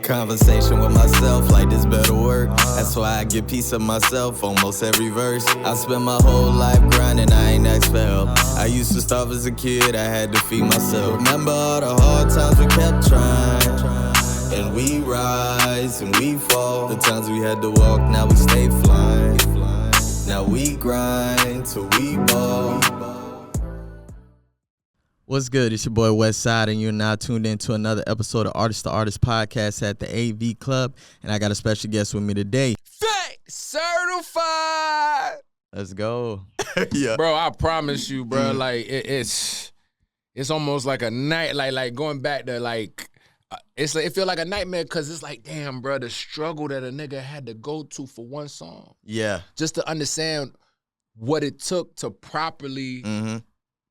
Conversation with myself like this better work. That's why I get peace of myself almost every verse. I spent my whole life grinding, I ain't asked for help. I used to starve as a kid, I had to feed myself. Remember all the hard times we kept trying, and we rise and we fall. The times we had to walk, now we stay flying. Now we grind till we ball. What's good? It's your boy Westside, and you're now tuned in to another episode of Artist to Artist podcast at the AV Club. And I got a special guest with me today. Fayn certified. Let's go. Yeah, Bro, I promise you, bro. Like it's almost like a night, like going back to like. It's like, it feel like a nightmare because it's like, damn, bro, the struggle that a nigga had to go to for one song. Yeah. Just to understand what it took to properly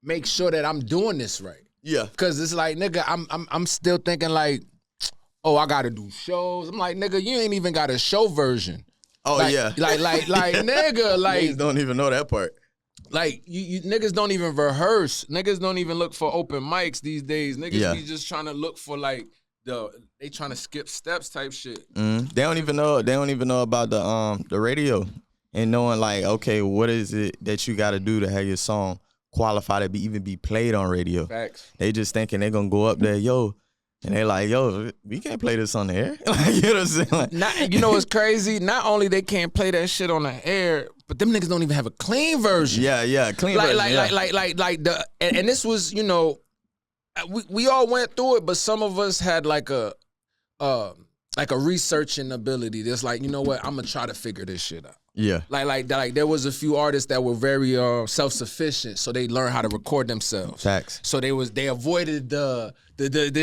make sure that I'm doing this right. Yeah. Cause it's like, nigga, I'm still thinking like, oh, I gotta do shows. I'm like, nigga, you ain't even got a show version. Oh, like, yeah. Like, nigga, like. Niggas don't even know that part. Like, you niggas don't even rehearse. Niggas don't even look for open mics these days. Niggas be just trying to look for like, they trying to skip steps type shit. They don't even know. They don't even know about the radio and knowing like, okay, what is it that you got to do to have your song qualify to even be played on radio? Facts. They just thinking they gonna go up there, yo, and they like, yo, we can't play this on the air. Like, you know what I'm saying? Like, You know what's crazy? Not only they can't play that shit on the air, but them niggas don't even have a clean version. Yeah, clean version. And this was, you know. We all went through it, but some of us had like a researching ability. That's like, you know what, I'm gonna try to figure this shit out. Yeah. Like there was a few artists that were very self-sufficient, so they learned how to record themselves. Facts. So they avoided the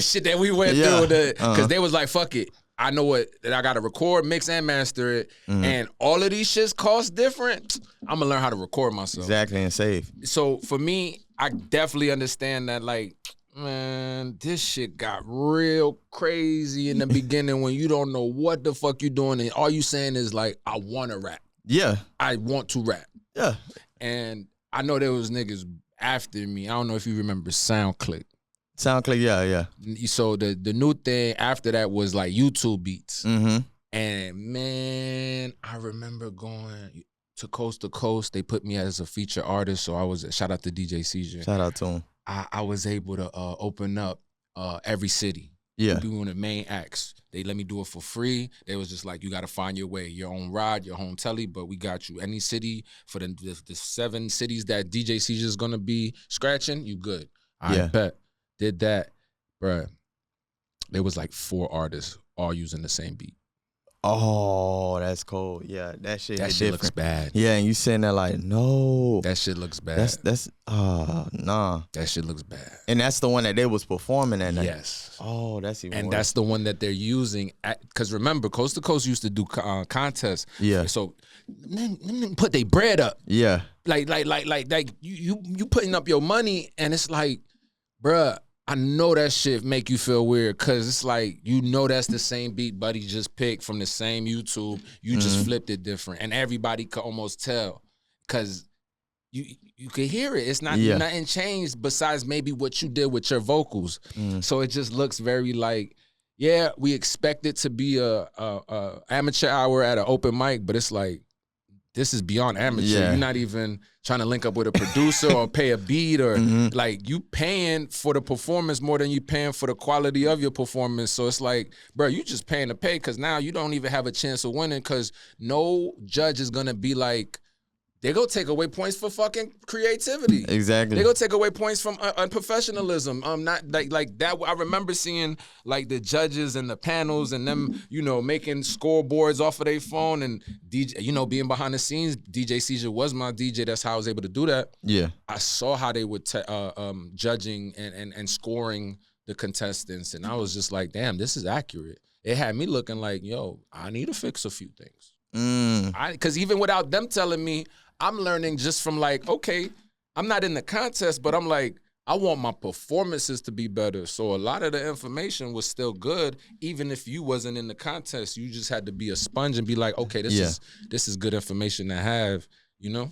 shit that we went through, because they was like, fuck it. I know that I gotta record, mix, and master it, and all of these shits cost different. I'm gonna learn how to record myself. Exactly, and save. So for me, I definitely understand that, like, man, this shit got real crazy in the beginning when you don't know what the fuck you doing, and all you saying is like, I want to rap. Yeah. I want to rap. Yeah. And I know there was niggas after me. I don't know if you remember SoundClick. SoundClick, yeah. So the new thing after that was like YouTube beats. Mm-hmm. And man, I remember going to Coast. They put me as a feature artist, so I was, shout out to DJ Seizure. Shout out to him. I was able to open up every city. Yeah. Be one of the main acts. They let me do it for free. They was just like, you got to find your way, your own ride, your home telly, but we got you. Any city for the 7 cities that DJ Seizure is going to be scratching, you good. I bet. Did that. Bruh, there was like 4 artists all using the same beat. Oh, that's cold. Yeah, that shit looks bad. Yeah, and you sitting there like, no. That shit looks bad. That's nah. That shit looks bad. And that's the one that they was performing that night. Yes. Oh, that's even and worse. That's the one that they're using. Because remember, Coast to Coast used to do contests. Yeah. So put their bread up. Yeah. Like you putting up your money, and it's like, bruh, I know that shit make you feel weird, because it's like, you know that's the same beat Buddy just picked from the same YouTube. You just flipped it different. And everybody could almost tell, because you could hear it. It's not nothing changed besides maybe what you did with your vocals. So it just looks very like, yeah, we expect it to be a amateur hour at an open mic, but it's like, this is beyond amateur. Yeah. You're not even trying to link up with a producer or pay a beat, or like, you paying for the performance more than you paying for the quality of your performance. So it's like, bro, you just paying to pay, because now you don't even have a chance of winning, because no judge is going to be like, they go take away points for fucking creativity. Exactly. They go take away points from unprofessionalism. Not like that. I remember seeing like the judges and the panels and them, you know, making scoreboards off of their phone, and DJ, you know, being behind the scenes. DJ Seizure was my DJ. That's how I was able to do that. Yeah. I saw how they were judging and scoring the contestants, and I was just like, damn, this is accurate. It had me looking like, yo, I need to fix a few things. Because even without them telling me, I'm learning just from like, okay, I'm not in the contest, but I'm like, I want my performances to be better. So a lot of the information was still good, even if you wasn't in the contest. You just had to be a sponge and be like, okay, this is good information to have, you know?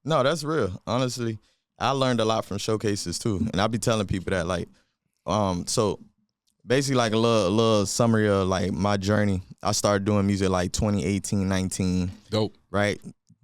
No, that's real. Honestly, I learned a lot from showcases too, and I be telling people that, like, so Basically, like a little summary of like my journey. I started doing music like 2018, 19. Dope. Right?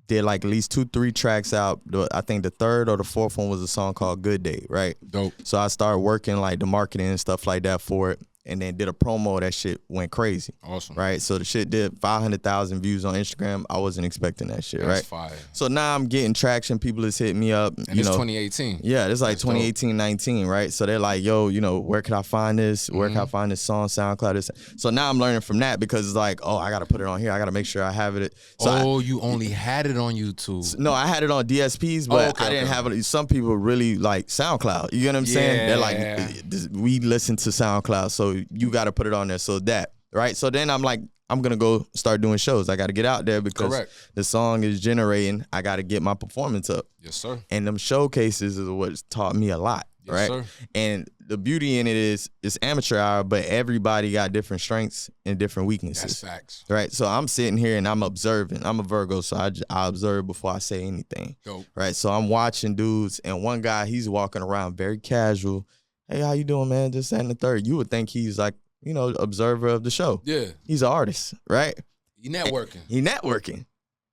Did like at least 2-3 tracks out. I think the third or the fourth one was a song called Good Day, right? Dope. So I started working like the marketing and stuff like that for it. And then did a promo. That shit went crazy. Awesome. Right? So the shit did 500,000 views on Instagram. I wasn't expecting that shit, That's right? fire. So now I'm getting traction. People is hitting me up. And it's 2018. Yeah, it's like That's 2018, 19, right? So they're like, yo, where can I find this? Where can I Mm-hmm. find this song, SoundCloud? This. So now I'm learning from that because it's like, oh, I got to put it on here. I got to make sure I have it. So you only had it on YouTube. no, I had it on DSPs, but I didn't have it. Some people really like SoundCloud. You get what I'm saying? They're like, we listen to SoundCloud, so you got to put it on there. So that, right? So then I'm like, I'm going to go start doing shows. I got to get out there because the song is generating. I got to get my performance up. Yes, sir. And them showcases is what's taught me a lot, right? Sir. And the beauty in it is it's amateur hour, but everybody got different strengths and different weaknesses. That's facts. Right? So I'm sitting here and I'm observing. I'm a Virgo, so I observe before I say anything. Dope. Right? So I'm watching dudes, and one guy, he's walking around very casual. Hey, how you doing, man? Just that and the third. You would think he's like, observer of the show. Yeah. He's an artist, right? You networking. He networking.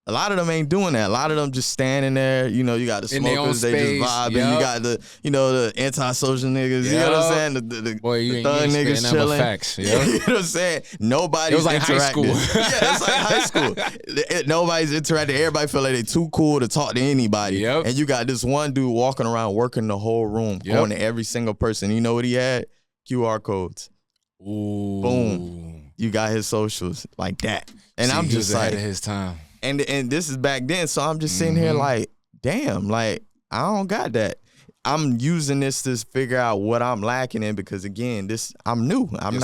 A lot of them ain't doing that. A lot of them just standing there. You got the In their own smokers, they just space, vibing. yup. You got the antisocial niggas. You know what I'm saying? The Boy, you ain't thug spitting niggas nothing but chilling. facts, You yeah. know what I'm saying? Nobody's It was like high interacting. school. Yeah, it's like high school. Nobody's interacting. Everybody feel like they too cool to talk to anybody. Yep. And you got this one dude walking around working the whole room, going to every single person. You know what he had? QR codes. Ooh. Boom. You got his socials like that. And See, I'm he just was ahead like, of his time. and this is back then, so I'm just sitting here like, damn, like I don't got that. I'm using this to figure out what I'm lacking in because again, I'm new. I'm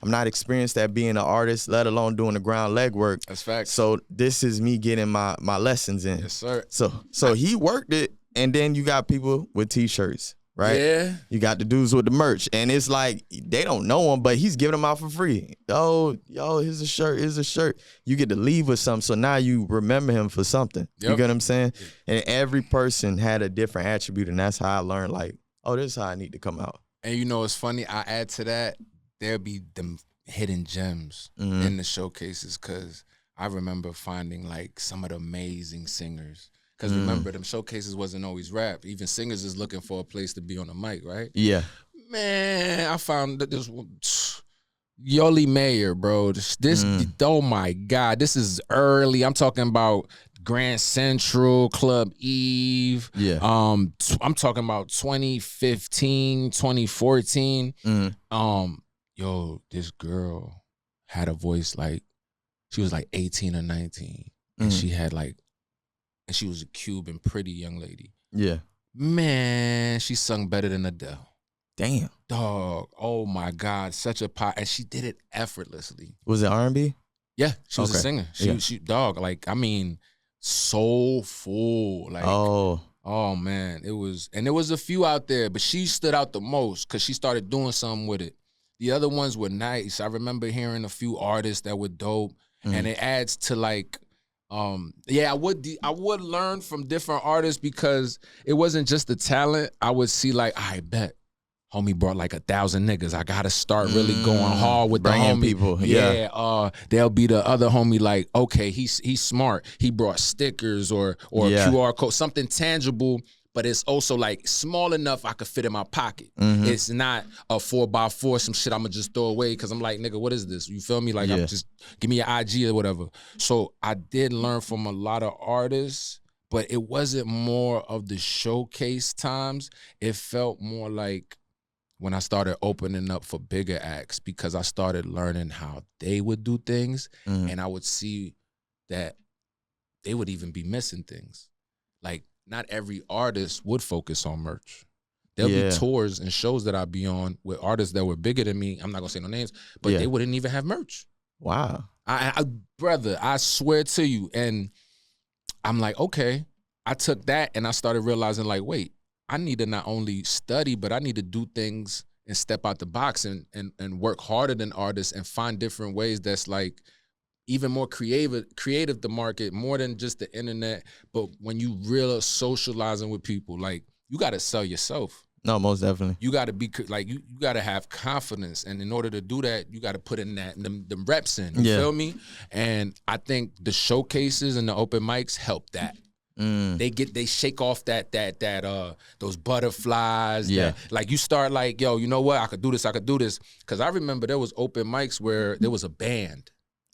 not experienced at being an artist, let alone doing the ground legwork. That's facts. So this is me getting my lessons in. Yes, sir. So he worked it, and then you got people with t-shirts. Right? Yeah. You got the dudes with the merch. And it's like, they don't know him, but he's giving them out for free. Yo, here's a shirt. You get to leave with something. So now you remember him for something. Yep. You get what I'm saying? And every person had a different attribute. And that's how I learned, like, oh, this is how I need to come out. And it's funny, I add to that, there'll be them hidden gems in the showcases because I remember finding like some of the amazing singers. Because remember, them showcases wasn't always rap. Even singers is looking for a place to be on the mic, right? Yeah. Man, I found that this one, Yoli Mayer, bro. This oh my God, this is early. I'm talking about Grand Central, Club Eve. Yeah. I'm talking about 2015, 2014. This girl had a voice like, she was like 18 or 19. And she had like, and she was a Cuban, pretty young lady. Yeah. Man, she sung better than Adele. Damn. Dog, oh my God, such a pop. And she did it effortlessly. Was it R&B? Yeah, she was a singer. She dog, like, I mean, soulful. Like, oh man, it was, and there was a few out there, but she stood out the most because she started doing something with it. The other ones were nice. I remember hearing a few artists that were dope, and it adds to like, I would learn from different artists because it wasn't just the talent. I would see like, I bet homie brought like 1,000 niggas. I gotta start really going hard with the homie. People. There'll be the other homie like, okay, he's smart. He brought stickers or QR code, something tangible. But it's also like small enough I could fit in my pocket. It's not a 4x4, some shit I'ma just throw away because I'm like, nigga, what is this? You feel me? Like, I'm just give me your IG or whatever. So I did learn from a lot of artists, but it wasn't more of the showcase times. It felt more like when I started opening up for bigger acts because I started learning how they would do things, and I would see that they would even be missing things. Like, not every artist would focus on merch. There'll be tours and shows that I'd be on with artists that were bigger than me. I'm not gonna say no names, but they wouldn't even have merch. Wow. Brother, I swear to you. And I'm like, okay. I took that and I started realizing like, wait, I need to not only study, but I need to do things and step out the box and work harder than artists and find different ways that's like, even more creative to market, more than just the internet. But when you really socializing with people, like, you got to sell yourself. No, most definitely. You got to be like you got to have confidence, and in order to do that, you got to put in them reps in. You feel me? And I think the showcases and the open mics help that. They shake off that those butterflies. Yeah. Like you start like, yo, you know what? I could do this. Because I remember there was open mics where there was a band.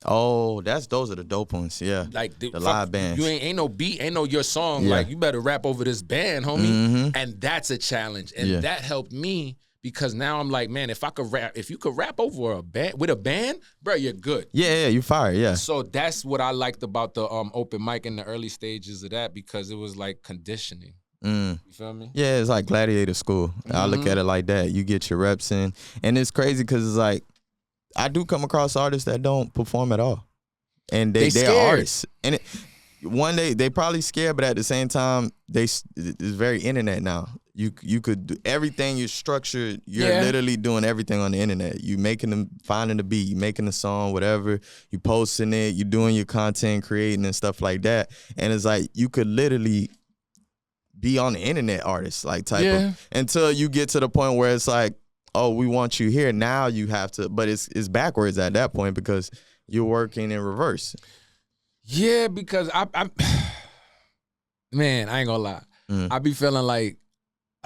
Oh, those are the dope ones. Yeah, like the live bands. You ain't no beat, ain't no your song. Yeah. Like you better rap over this band, homie. And that's a challenge, and that helped me because now I'm like, man, if you could rap over a band with a band, bro, you're good. Yeah, you fire. Yeah. So that's what I liked about the open mic in the early stages of that because it was like conditioning. You feel me? Yeah, it's like gladiator school. I look at it like that. You get your reps in, and it's crazy because it's like. I do come across artists that don't perform at all, and they are artists. And one day they probably scared, but at the same time, it's very internet now. You could do everything. You're structured. You're literally doing everything on the internet. You finding the beat, you making the song, whatever. You posting it. You doing your content, creating and stuff like that. And it's like you could literally be on the internet artist like type of until you get to the point where it's like. Oh, we want you here. Now you have to, but it's backwards at that point because you're working in reverse. Yeah, because man, I ain't gonna lie. I be feeling like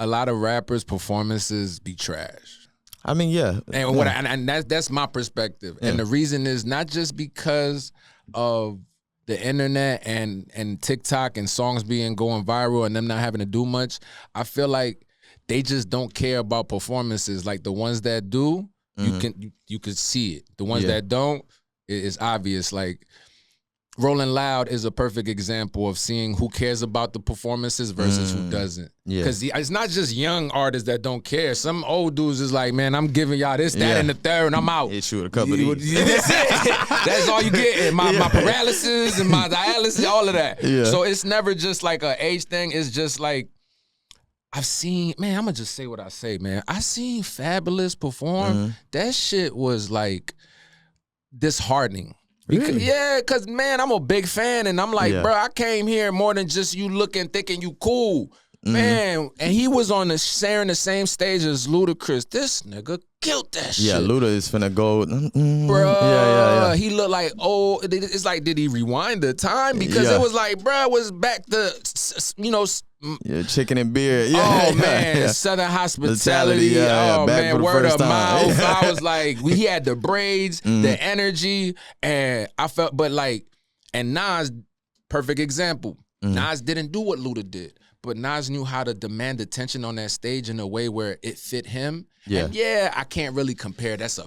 a lot of rappers' performances be trash. I mean, yeah. And that's my perspective. And the reason is not just because of the internet and TikTok and songs going viral and them not having to do much. I feel like they just don't care about performances. Like the ones that do, you could see it. The ones that don't, it's obvious. Like Rolling Loud is a perfect example of seeing who cares about the performances versus who doesn't. Because it's not just young artists that don't care. Some old dudes is like, man, I'm giving y'all this, that, and the third, and I'm out. Hit you with a couple of these. That's it. That's all you get. My paralysis and my dialysis, all of that. Yeah. So it's never just like an age thing. It's just like, I've seen, man, I'm going to just say what I say, man. I seen Fabulous perform. That shit was like disheartening. Really? Because, man, I'm a big fan, and I'm like, bro, I came here more than just you thinking you cool. Man, and he was sharing the same stage as Ludacris. This nigga killed that shit. Yeah, Luda is finna go. Bro, yeah. He looked like, it's like, did he rewind the time? Because it was like, bro, it was back to, chicken and beer. Southern hospitality. Man, word of mouth. I was like, he had the braids, the energy, and I felt, and Nas, perfect example. Nas didn't do what Luda did. But Nas knew how to demand attention on that stage in a way where it fit him. Yeah. And I can't really compare. That's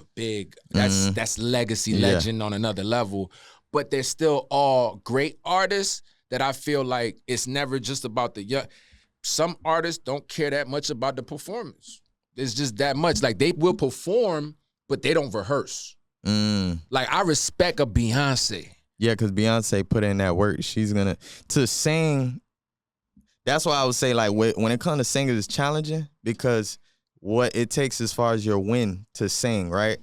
that's legacy legend on another level. But they're still all great artists that I feel like it's never just about the young. Some artists don't care that much about the performance. It's just that much. Like they will perform, but they don't rehearse. Like I respect a Beyonce. Yeah, because Beyonce put in that work. She's to sing. That's why I would say, like, when it comes to singing, it's challenging because what it takes as far as your win to sing, right?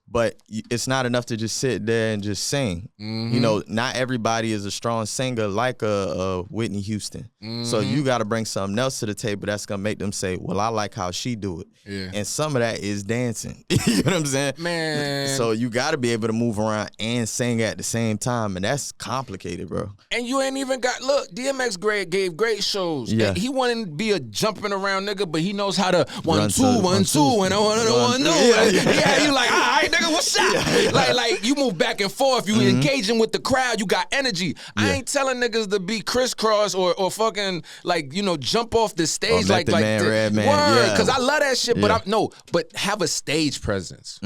But it's not enough to just sit there and just sing. You know, not everybody is a strong singer like a Whitney Houston. So you got to bring something else to the table that's going to make them say, well, I like how she do it. Yeah. And some of that is dancing. You know what I'm saying? Man. So you got to be able to move around and sing at the same time. And that's complicated, bro. And you ain't even got, look, DMX gave great shows. Yeah. And he wanted to be a jumping around nigga, but he knows how to 1, 2, 1, 2, and 1, 2. Yeah, you like, all right, nigga, what's up? Like you move back and forth. You engaging with the crowd. You got energy. I ain't telling niggas to be crisscross or fucking like, jump off the stage like Redman. Word, because I love that shit. But but have a stage presence.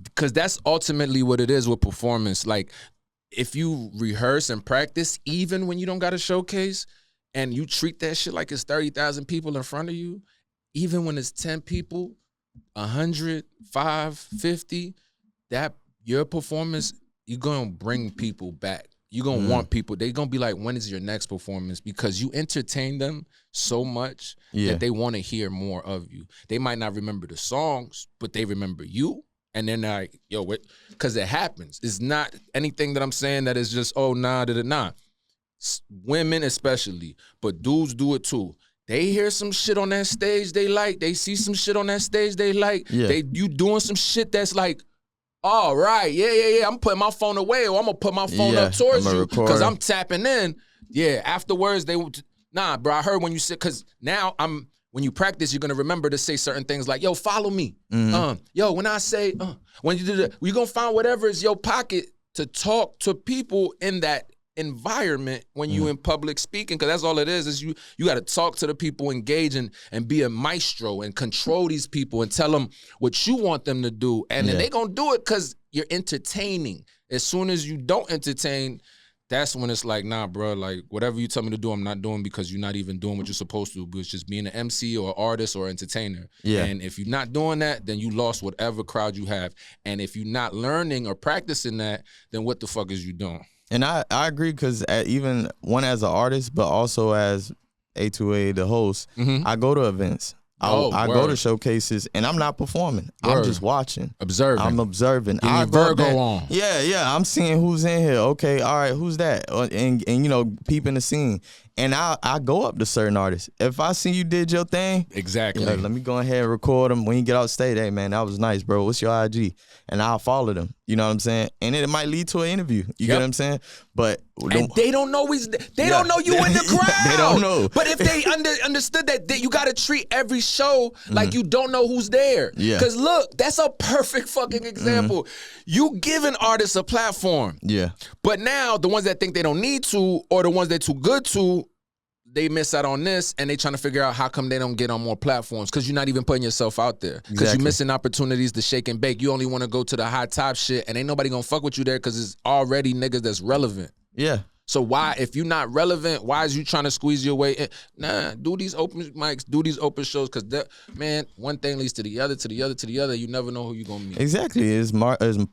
Because that's ultimately what it is with performance. Like if you rehearse and practice, even when you don't got a showcase, and you treat that shit like it's 30,000 people in front of you, even when it's 10 people, 100, 5, 50, that your performance, you're gonna bring people back. You're gonna want people. They're gonna be like, when is your next performance? Because you entertain them so much that they want to hear more of you. They might not remember the songs, but they remember you. And then they're like, yo, what? Because it happens. It's not anything that I'm saying that is just, oh, nah. Women especially, but dudes do it too. they hear some shit on that stage they like. They see some shit on that stage they like. Yeah. You doing some shit that's like, all right, yeah. I'm putting my phone away, or I'm gonna put my phone up towards you because I'm tapping in. Yeah. Afterwards, nah, bro. I heard when you said, because now when you practice, you're gonna remember to say certain things like, yo, follow me. Yo, when I say, when you do that, you're gonna find whatever is your pocket to talk to people in that environment when you in public speaking, because that's all it is you got to talk to the people, engage and be a maestro and control these people and tell them what you want them to do, and then they gonna do it because you're entertaining. As soon as you don't entertain, that's when it's like, nah, bro, like whatever you tell me to do, I'm not doing, because you're not even doing what you're supposed to, which is just being an MC or artist or entertainer. And if you're not doing that, then you lost whatever crowd you have. And if you're not learning or practicing that, then what the fuck is you doing? And I agree, because even one as an artist, but also as A2A, the host, I go to events. I go to showcases, and I'm not performing. I'm just watching. I'm observing. I Virgo on. Yeah. I'm seeing who's in here. Okay, all right, who's that? And you know, peeping the scene. And I go up to certain artists. If I see you did your thing, exactly. Let me go ahead and record them. When you get off stage, hey man, that was nice, bro. What's your IG? And I'll follow them. You know what I'm saying? And it might lead to an interview. You get what I'm saying? But they don't know they don't know you in the crowd. They don't know. But if they understood that you got to treat every show like you don't know who's there. Yeah. Because look, that's a perfect fucking example. You giving artists a platform. Yeah. But now the ones that think they don't need to, or the ones they're too good to, they miss out on this, and they trying to figure out how come they don't get on more platforms, because you're not even putting yourself out there, because you're missing opportunities to shake and bake. You only want to go to the high top shit, and ain't nobody gonna fuck with you there because it's already niggas that's relevant. Yeah. So why, if you're not relevant, why is you trying to squeeze your way in? Nah, do these open mics, do these open shows, because man, one thing leads to the other, to the other, to the other. You never know who you're gonna meet. Exactly. There's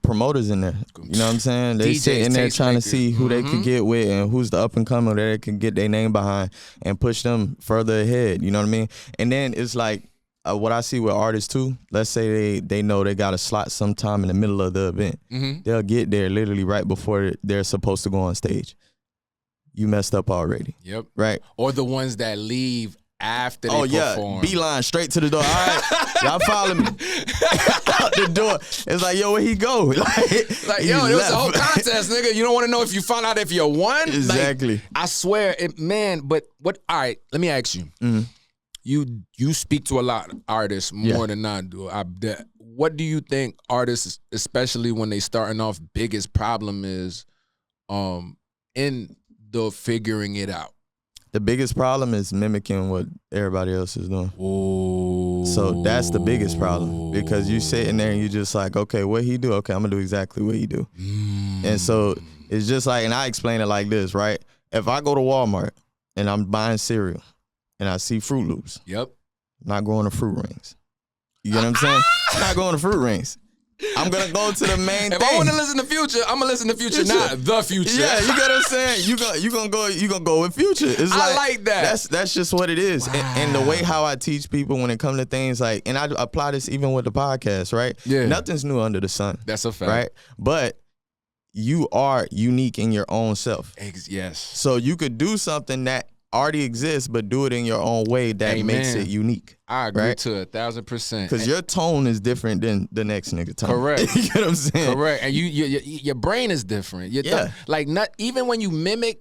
promoters in there. You know what I'm saying? They sit in there trying to see who they could get with and who's the up and coming that they can get their name behind and push them further ahead. You know what I mean? And then it's like, what I see with artists too, let's say they know they got a slot sometime in the middle of the event. They'll get there literally right before they're supposed to go on stage. You messed up already. Yep. Right. Or the ones that leave after they perform. Beeline straight to the door. All right, y'all follow me. Out the door. It's like, yo, where he go? Like yo, it was a whole contest, nigga. You don't want to know if you found out if you won? Exactly. Like, I swear, man, but what, all right, let me ask you. You speak to a lot of artists more than I do. What do you think artists, especially when they starting off, biggest problem is in the figuring it out? The biggest problem is mimicking what everybody else is doing. Ooh. So that's the biggest problem, because you sitting there and you just like, okay, what he do? Okay, I'm gonna do exactly what he do. And so it's just like, and I explain it like this, right? If I go to Walmart and I'm buying cereal and I see Fruit Loops, I'm not going to Fruit Rings. You get what I'm saying? I'm not going to Fruit Rings. I'm gonna go to the main thing. If I want to listen to Future, I'm gonna listen to Future, not the Future. Yeah, you get what I'm saying? You gonna go with Future. It's I like that. That's just what it is. Wow. And the way how I teach people when it comes to things like, and I apply this even with the podcast, right? Yeah. Nothing's new under the sun. That's a fact. Right? But you are unique in your own self. Yes. So you could do something that already exists, but do it in your own way that makes it unique. I agree to 1,000%. Because your tone is different than the next nigga tone. Correct. You know what I'm saying? Correct. And your brain is different. Like, not even when you mimic,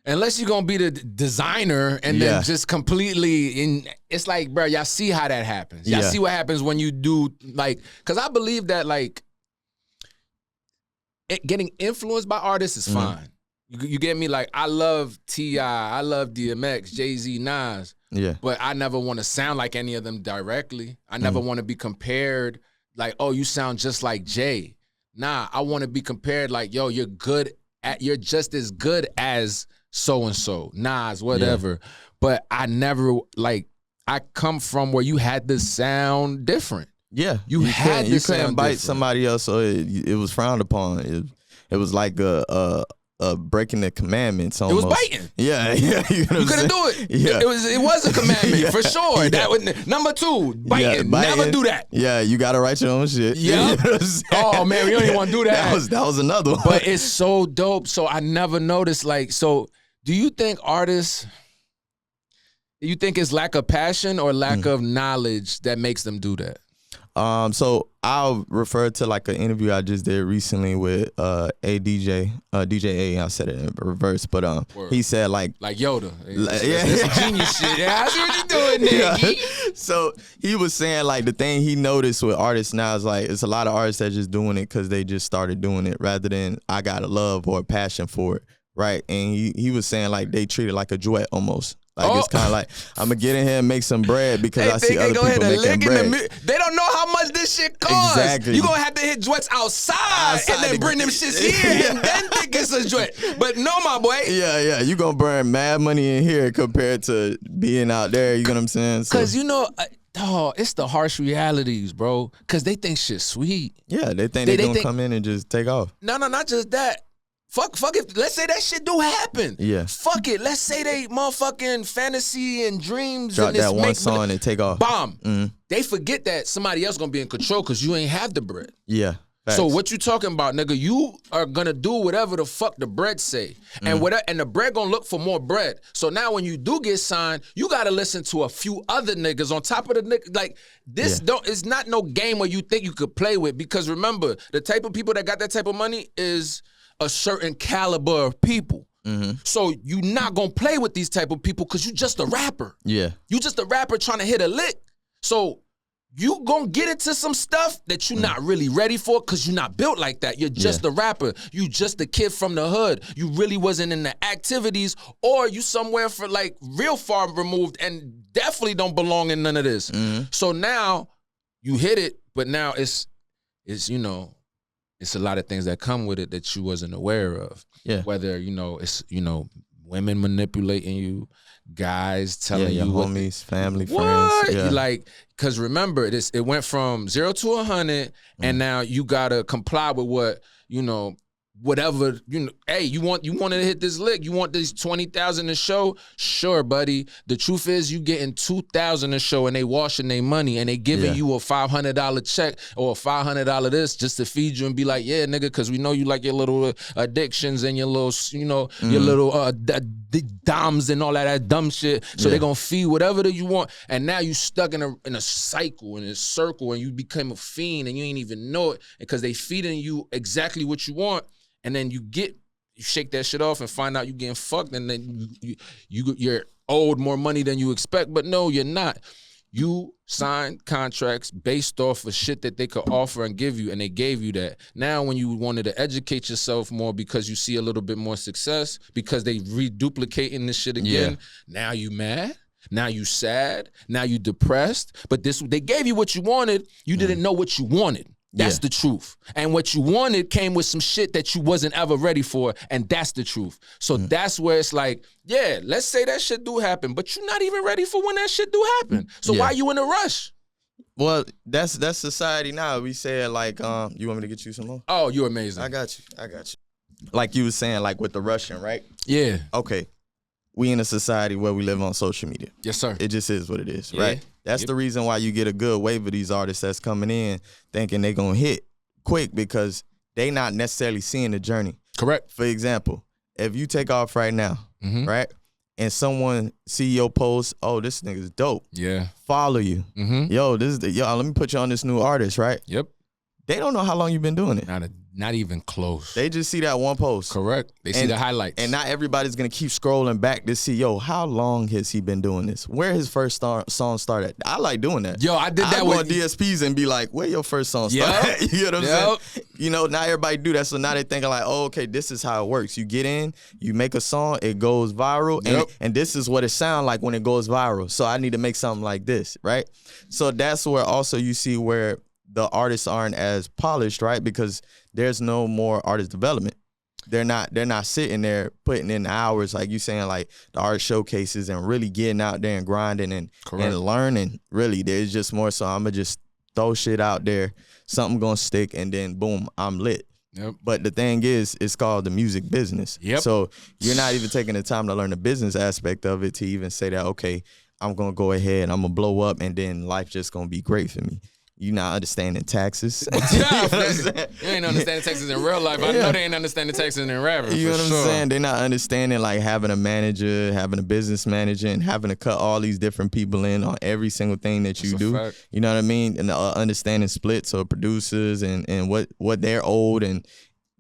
unless you're gonna be the designer and then just completely it's like, bro, y'all see how that happens. Y'all see what happens when you do, like, because I believe that, like, getting influenced by artists is fine. You get me? Like, I love T.I., I love DMX, Jay-Z, Nas. Yeah. But I never want to sound like any of them directly. I never want to be compared like, oh, you sound just like Jay. Nah, I want to be compared like, yo, you're just as good as so-and-so, Nas, whatever. Yeah. But I never, like, I come from where you had to sound different. Yeah. You couldn't bite somebody else, so it was frowned upon. It was like breaking the commandments almost. It was biting. Yeah. You couldn't do it. Yeah. It was a commandment for sure. Yeah. That was number 2, biting. Never do that. Yeah, you gotta write your own shit. Yeah. You know oh man, we don't even want to do that. That was another one. But it's so dope. So I never noticed, like, so do you think artists, You think it's lack of passion or lack of knowledge that makes them do that? So I'll refer to like an interview I just did recently with a DJ, DJ A. I said it in reverse, but he said like Yoda. That's genius shit. Yeah, I see what you doing, nigga. Yeah. So he was saying like the thing he noticed with artists now is like it's a lot of artists that just doing it because they just started doing it rather than I got a love or a passion for it, right? And he was saying like they treat it like a duet almost. Like it's kind of like I'm gonna get in here and make some bread because I see other people making bread. They don't know how much this shit costs. Exactly. You gonna have to hit duets outside and then bring them shits here and then think it's a duet. But no, my boy. Yeah. You gonna burn mad money in here compared to being out there. You know what I'm saying? Because you know. It's the harsh realities, bro. Because they think shit's sweet. Yeah, they think they gonna come in and just take off. No, not just that. Fuck it. Let's say that shit do happen. Yeah. Fuck it. Let's say they motherfucking fantasy and dreams. Drop and this that one song and take off. Bomb. Mm-hmm. They forget that somebody else gonna be in control because you ain't have the bread. Yeah. Facts. So what you talking about, nigga? You are gonna do whatever the fuck the bread say, and the bread gonna look for more bread. So now when you do get signed, you gotta listen to a few other niggas on top of the nigga. Like this, it's not no game where you think you could play with because remember the type of people that got that type of money is a certain caliber of people. Mm-hmm. So you not gonna play with these type of people because you just a rapper. Yeah, you just a rapper trying to hit a lick. So you gonna get into some stuff that you're not really ready for because you're not built like that. You're just a rapper. You just a kid from the hood. You really wasn't in the activities or you somewhere for like real far removed and definitely don't belong in none of this. Mm-hmm. So now you hit it, but now it's you know, it's a lot of things that come with it that you wasn't aware of. Yeah. Whether, you know, it's, you know, women manipulating you, guys telling your you homies, family, what? friends. Yeah. Like, because remember, it went from 0 to 100, and now you gotta comply with what, you know, whatever, you know, hey, you wanted to hit this lick, you want these 20,000 a show? Sure, buddy. The truth is you getting 2,000 a show and they washing their money and they giving you a $500 check or a $500 this just to feed you and be like, yeah, nigga, because we know you like your little addictions and your little, you know, your little doms and all that dumb shit. So they're gonna feed whatever that you want. And now you stuck in a cycle, in a circle, and you become a fiend and you ain't even know it because they feeding you exactly what you want. And then you shake that shit off and find out you getting fucked, and then you're owed more money than you expect. But no, you're not. You signed contracts based off of shit that they could offer and give you, and they gave you that. Now, when you wanted to educate yourself more because you see a little bit more success, because they reduplicating this shit again, now you mad. Now you sad. Now you depressed. But they gave you what you wanted. You didn't know what you wanted. That's the truth. And what you wanted came with some shit that you wasn't ever ready for, and that's the truth. So that's where it's like, yeah, let's say that shit do happen, but you're not even ready for when that shit do happen. So why you in a rush? Well, that's society now. We say like, you want me to get you some more? Oh, you're amazing. I got you. Like you was saying, like with the Russian, right? Yeah. Okay. We in a society where we live on social media. Yes, sir. It just is what it is, right? That's the reason why you get a good wave of these artists that's coming in thinking they gonna hit quick because they not necessarily seeing the journey. Correct. For example, if you take off right now, right, and someone see your post, oh, this nigga's dope. Yeah. Follow you. Yo, let me put you on this new artist, right? Yep. They don't know how long you've been doing it. Not even close. They just see that one post. Correct. They see the highlights. And not everybody's going to keep scrolling back to see, yo, how long has he been doing this? Where his first song started? I like doing that. Yo, I did that with DSPs and be like, where your first song started? You know what I'm saying? You know, not everybody do that. So now they thinking like, oh, okay, this is how it works. You get in, you make a song, it goes viral. And this is what it sounds like when it goes viral. So I need to make something like this, right? So that's where also you see where the artists aren't as polished, right? Because there's no more artist development. They're not sitting there putting in hours, like you saying, like the art showcases and really getting out there and grinding and learning. Really, there's just more so I'm gonna just throw shit out there, something gonna stick, and then boom, I'm lit. Yep. But the thing is, it's called the music business. Yep. So you're not even taking the time to learn the business aspect of it to even say that, okay, I'm gonna go ahead, I'm gonna blow up, and then life just gonna be great for me. You not understanding taxes. You ain't understanding taxes in real life. I know they ain't understanding taxes in rapping. You know what sure. I'm saying? They're not understanding like having a manager, having a business manager, and having to cut all these different people in on every single thing that you do. Fact. You know what I mean? And understanding splits or producers and what they're owed, and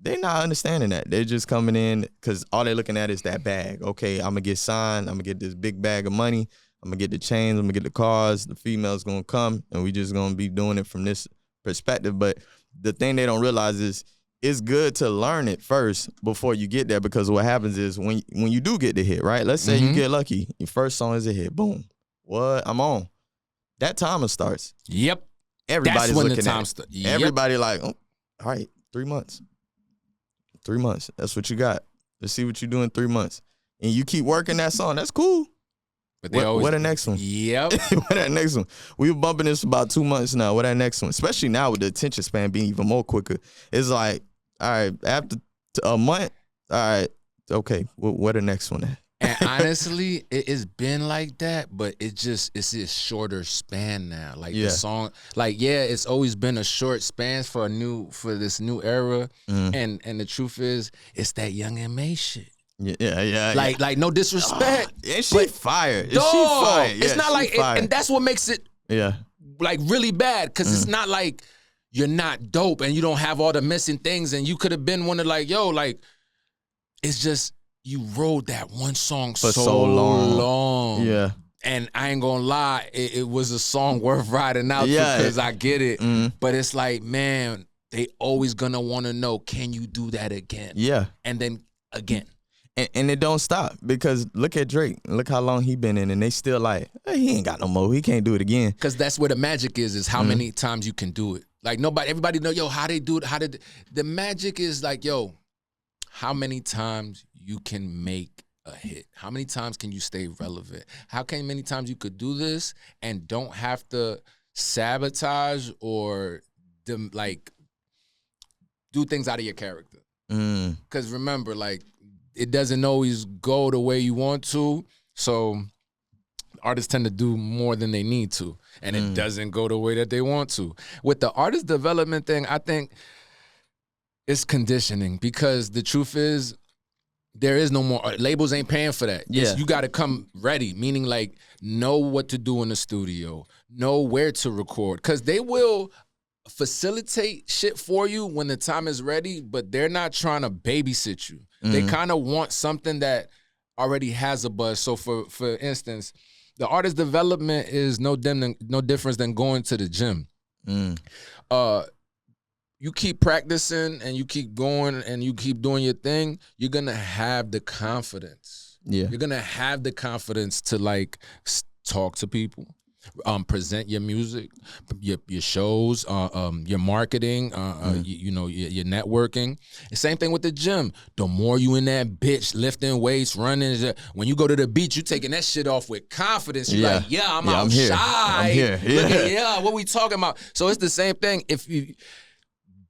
they're not understanding that. They're just coming in because all they're looking at is that bag. Okay, I'm gonna get signed. I'm gonna get this big bag of money. I'm gonna get the chains, I'm gonna get the cars, the female's gonna come, and we just gonna be doing it from this perspective. But the thing they don't realize is it's good to learn it first before you get there, because what happens is when you do get the hit, right? Let's say you get lucky, your first song is a hit, boom. What? I'm on. That timer starts. Yep. Everybody's That's when looking the time at it. starts. Yep. Everybody like, oh, all right, 3 months. 3 months. That's what you got. Let's see what you do in 3 months. And you keep working that song. That's cool. But what the next one? Yep. What that next one? We were bumping this for about 2 months now. What that next one? Especially now with the attention span being even more quicker. It's like, all right, after a month, all right, okay, what the next one at? And honestly, it's been like that, but it's a shorter span now. Like the song, like it's always been a short span for this new era. And the truth is, it's that Young M.A. shit. Yeah. Like no disrespect. And she fired. Dog, she fired. it's not like, and that's what makes it like really bad, because it's not like you're not dope and you don't have all the missing things, and you could have been one of like, yo, like, it's just you rode that one song for so long. Yeah. And I ain't gonna lie, it was a song worth riding out to, because I get it. But it's like, man, they always gonna wanna know, can you do that again? Yeah. And then again. And it don't stop, because look at Drake. Look how long he been in, and they still like, hey, he ain't got no more. He can't do it again. Because that's where the magic is how many times you can do it. Like everybody know, yo, how they do it. The magic is like, yo, how many times you can make a hit? How many times can you stay relevant? Many times you could do this and don't have to sabotage or do things out of your character. Because remember, like, it doesn't always go the way you want to. So artists tend to do more than they need to. And it doesn't go the way that they want to. With the artist development thing, I think it's conditioning, because the truth is, there is no more, labels ain't paying for that. Yeah. You got to come ready, meaning like know what to do in the studio, know where to record, because they will facilitate shit for you when the time is ready, but they're not trying to babysit you. They kind of want something that already has a buzz. So for instance, the artist development is no difference than going to the gym. You keep practicing and you keep going and you keep doing your thing, you're gonna have the confidence. Yeah. You're gonna have the confidence to like talk to people, present your music, your shows, your marketing, your networking. The same thing with the gym. The more you in that bitch lifting weights, running, when you go to the beach, you taking that shit off with confidence. You're like, I'm outside. I'm here. Look at, what we talking about? So it's the same thing.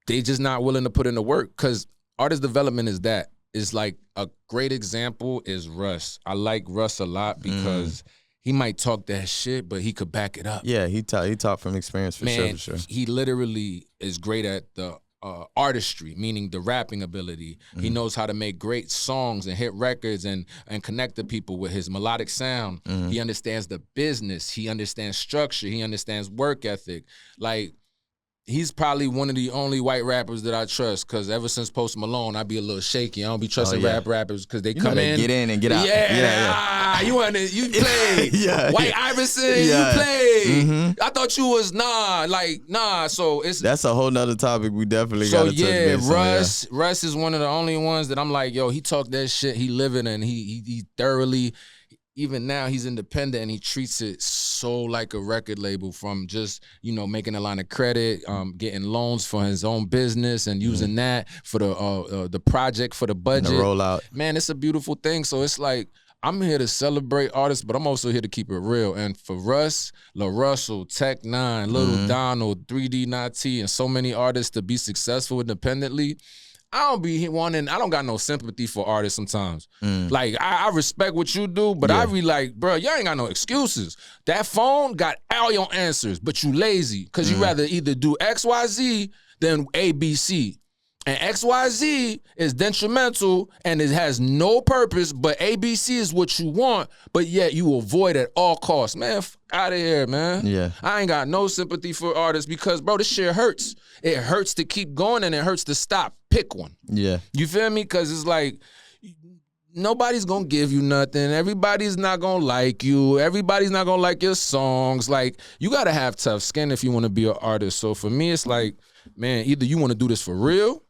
They just not willing to put in the work, because artist development is that. It's like a great example is Russ. I like Russ a lot because he might talk that shit, but he could back it up. Yeah, he talk from experience for sure. He literally is great at the artistry, meaning the rapping ability. He knows how to make great songs and hit records and connect the people with his melodic sound. He understands the business. He understands structure. He understands work ethic. Like, he's probably one of the only white rappers that I trust, because ever since Post Malone, I be a little shaky. I don't be trusting rappers because they come in. Get in and get out. You played. White Iverson, you played. I thought you was nah. So that's a whole nother topic we definitely got to touch base on. Russ is one of the only ones that I'm like, yo, he talk that shit. He living and he thoroughly. Even now, he's independent and he treats it so like a record label, from just, making a line of credit, getting loans for his own business and using that for the project, for the budget. And the rollout. Man, it's a beautiful thing. So it's like, I'm here to celebrate artists, but I'm also here to keep it real. And for Russ, La Russell, Tech Nine, Little Donald, 3D Nati, and so many artists to be successful independently, I don't be wanting. I don't got no sympathy for artists sometimes. Like I respect what you do, but I be like, bro, y'all ain't got no excuses. That phone got all your answers, but you lazy because you rather either do XYZ than ABC. And XYZ is detrimental and it has no purpose, but ABC is what you want, but yet you avoid at all costs. Man, out of here, man. Yeah. I ain't got no sympathy for artists because, bro, this shit hurts. It hurts to keep going and it hurts to stop. Pick one. Yeah. You feel me? Because it's like, nobody's gonna give you nothing. Everybody's not gonna like you. Everybody's not gonna like your songs. Like, you gotta have tough skin if you wanna be an artist. So for me, it's like, man, either you wanna do this for real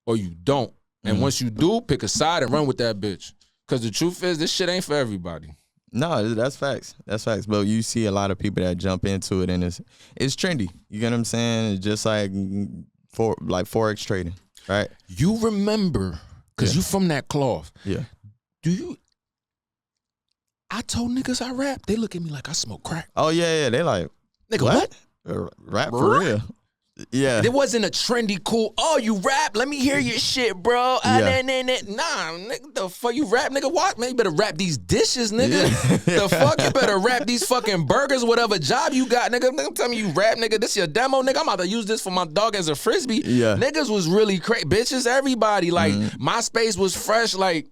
or you don't. And once you do, pick a side and run with that bitch. Because the truth is, this shit ain't for everybody. No, that's facts. That's facts. But you see a lot of people that jump into it and it's trendy. You get what I'm saying? It's just like Forex trading, right? You remember, because you from that cloth. Yeah. I told niggas I rap. They look at me like I smoke crack. Oh, yeah. They like, nigga, what? Rap for real. Yeah. It wasn't a trendy, cool, oh, you rap? Let me hear your shit, bro. Nah, nigga, the fuck you rap, nigga? What? Man, you better rap these dishes, nigga. The fuck? You better rap these fucking burgers, whatever job you got, nigga. Nigga, tell me you rap, nigga. This your demo, nigga. I'm about to use this for my dog as a frisbee. Yeah. Niggas was really crazy. Bitches, everybody. Like, MySpace was fresh. Like,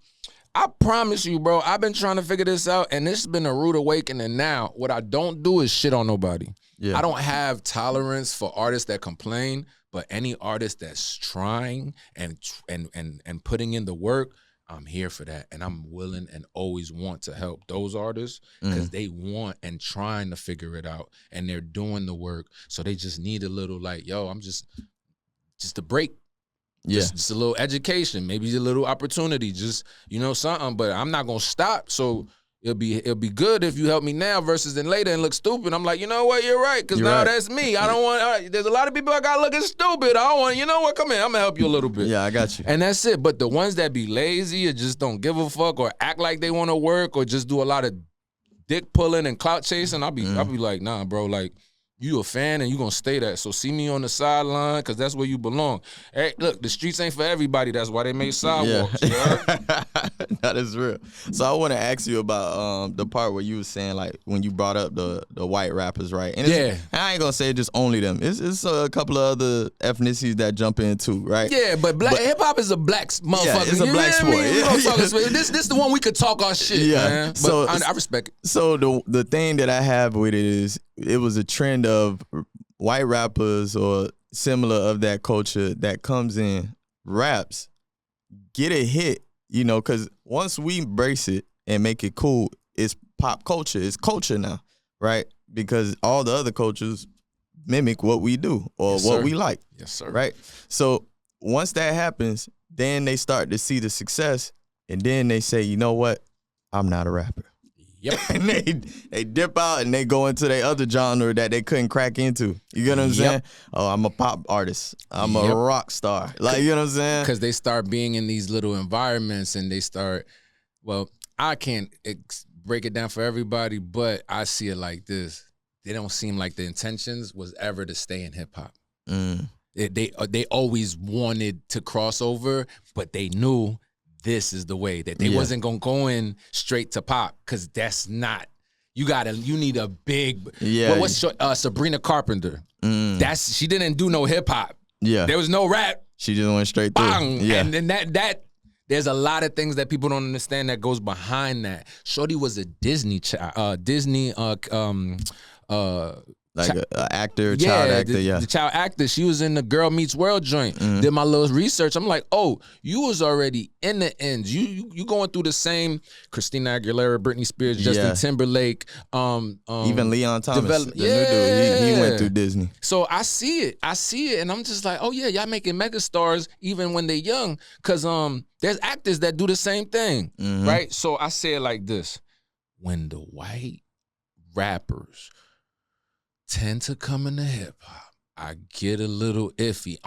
I promise you, bro, I've been trying to figure this out, and this has been a rude awakening. Now, what I don't do is shit on nobody. Yeah. I don't have tolerance for artists that complain, but any artist that's trying and putting in the work, I'm here for that. And I'm willing and always want to help those artists because they want and trying to figure it out, and they're doing the work. So they just need a little like, yo, I'm just a break. Yeah. Just a little education, maybe a little opportunity, just, something. But I'm not gonna stop. So it'll be good if you help me now versus then later and look stupid. I'm like, you know what, you're right, because now that's me. I don't want. There's a lot of people I got looking stupid. I don't want. You know what? Come here, I'm gonna help you a little bit. Yeah, I got you. And that's it. But the ones that be lazy or just don't give a fuck or act like they want to work or just do a lot of dick pulling and clout chasing, I'll be like, nah, bro, like. You a fan and you gonna stay that. So see me on the sideline because that's where you belong. Hey, look, the streets ain't for everybody. That's why they made sidewalks. Yeah. That is real. So I want to ask you about the part where you was saying like when you brought up the white rappers, right? And I ain't gonna say just only them. It's a couple of other ethnicities that jump in too, right? Yeah, but hip hop is a black motherfucker. Yeah, it's a black sport. This the one we could talk our shit, man. But so I respect it. So the thing that I have with it is it was a trend of white rappers or similar of that culture that comes in, raps, get a hit, because once we embrace it and make it cool, it's pop culture. It's culture now, right? Because all the other cultures mimic what we do or what we like. Yes, sir. Right? So once that happens, then they start to see the success and then they say, you know what? I'm not a rapper. Yep. And they dip out and they go into their other genre that they couldn't crack into. You get what I'm saying? Oh, I'm a pop artist. I'm a rock star. Like, you know what I'm saying? Because they start being in these little environments and they start, well, I can't break it down for everybody, but I see it like this. They don't seem like the intentions was ever to stay in hip hop. They always wanted to cross over, but they knew this is the way that they wasn't gonna go in straight to pop because that's not. You need a big. Yeah. Well, what's Sabrina Carpenter? She didn't do no hip hop. Yeah. There was no rap. She just went straight through. Bang. Yeah. And then that there's a lot of things that people don't understand that goes behind that. Shorty was a Disney child. Like an actor, child actor, the child actor. She was in the Girl Meets World joint. Did my little research. I'm like, oh, you was already in the ends. You going through the same Christina Aguilera, Britney Spears, Justin Timberlake, even Leon Thomas, the new dude. He went through Disney. So I see it, and I'm just like, oh yeah, y'all making megastars even when they're young, cause there's actors that do the same thing, right? So I say it like this: when the white rappers tend to come into hip hop, I get a little iffy.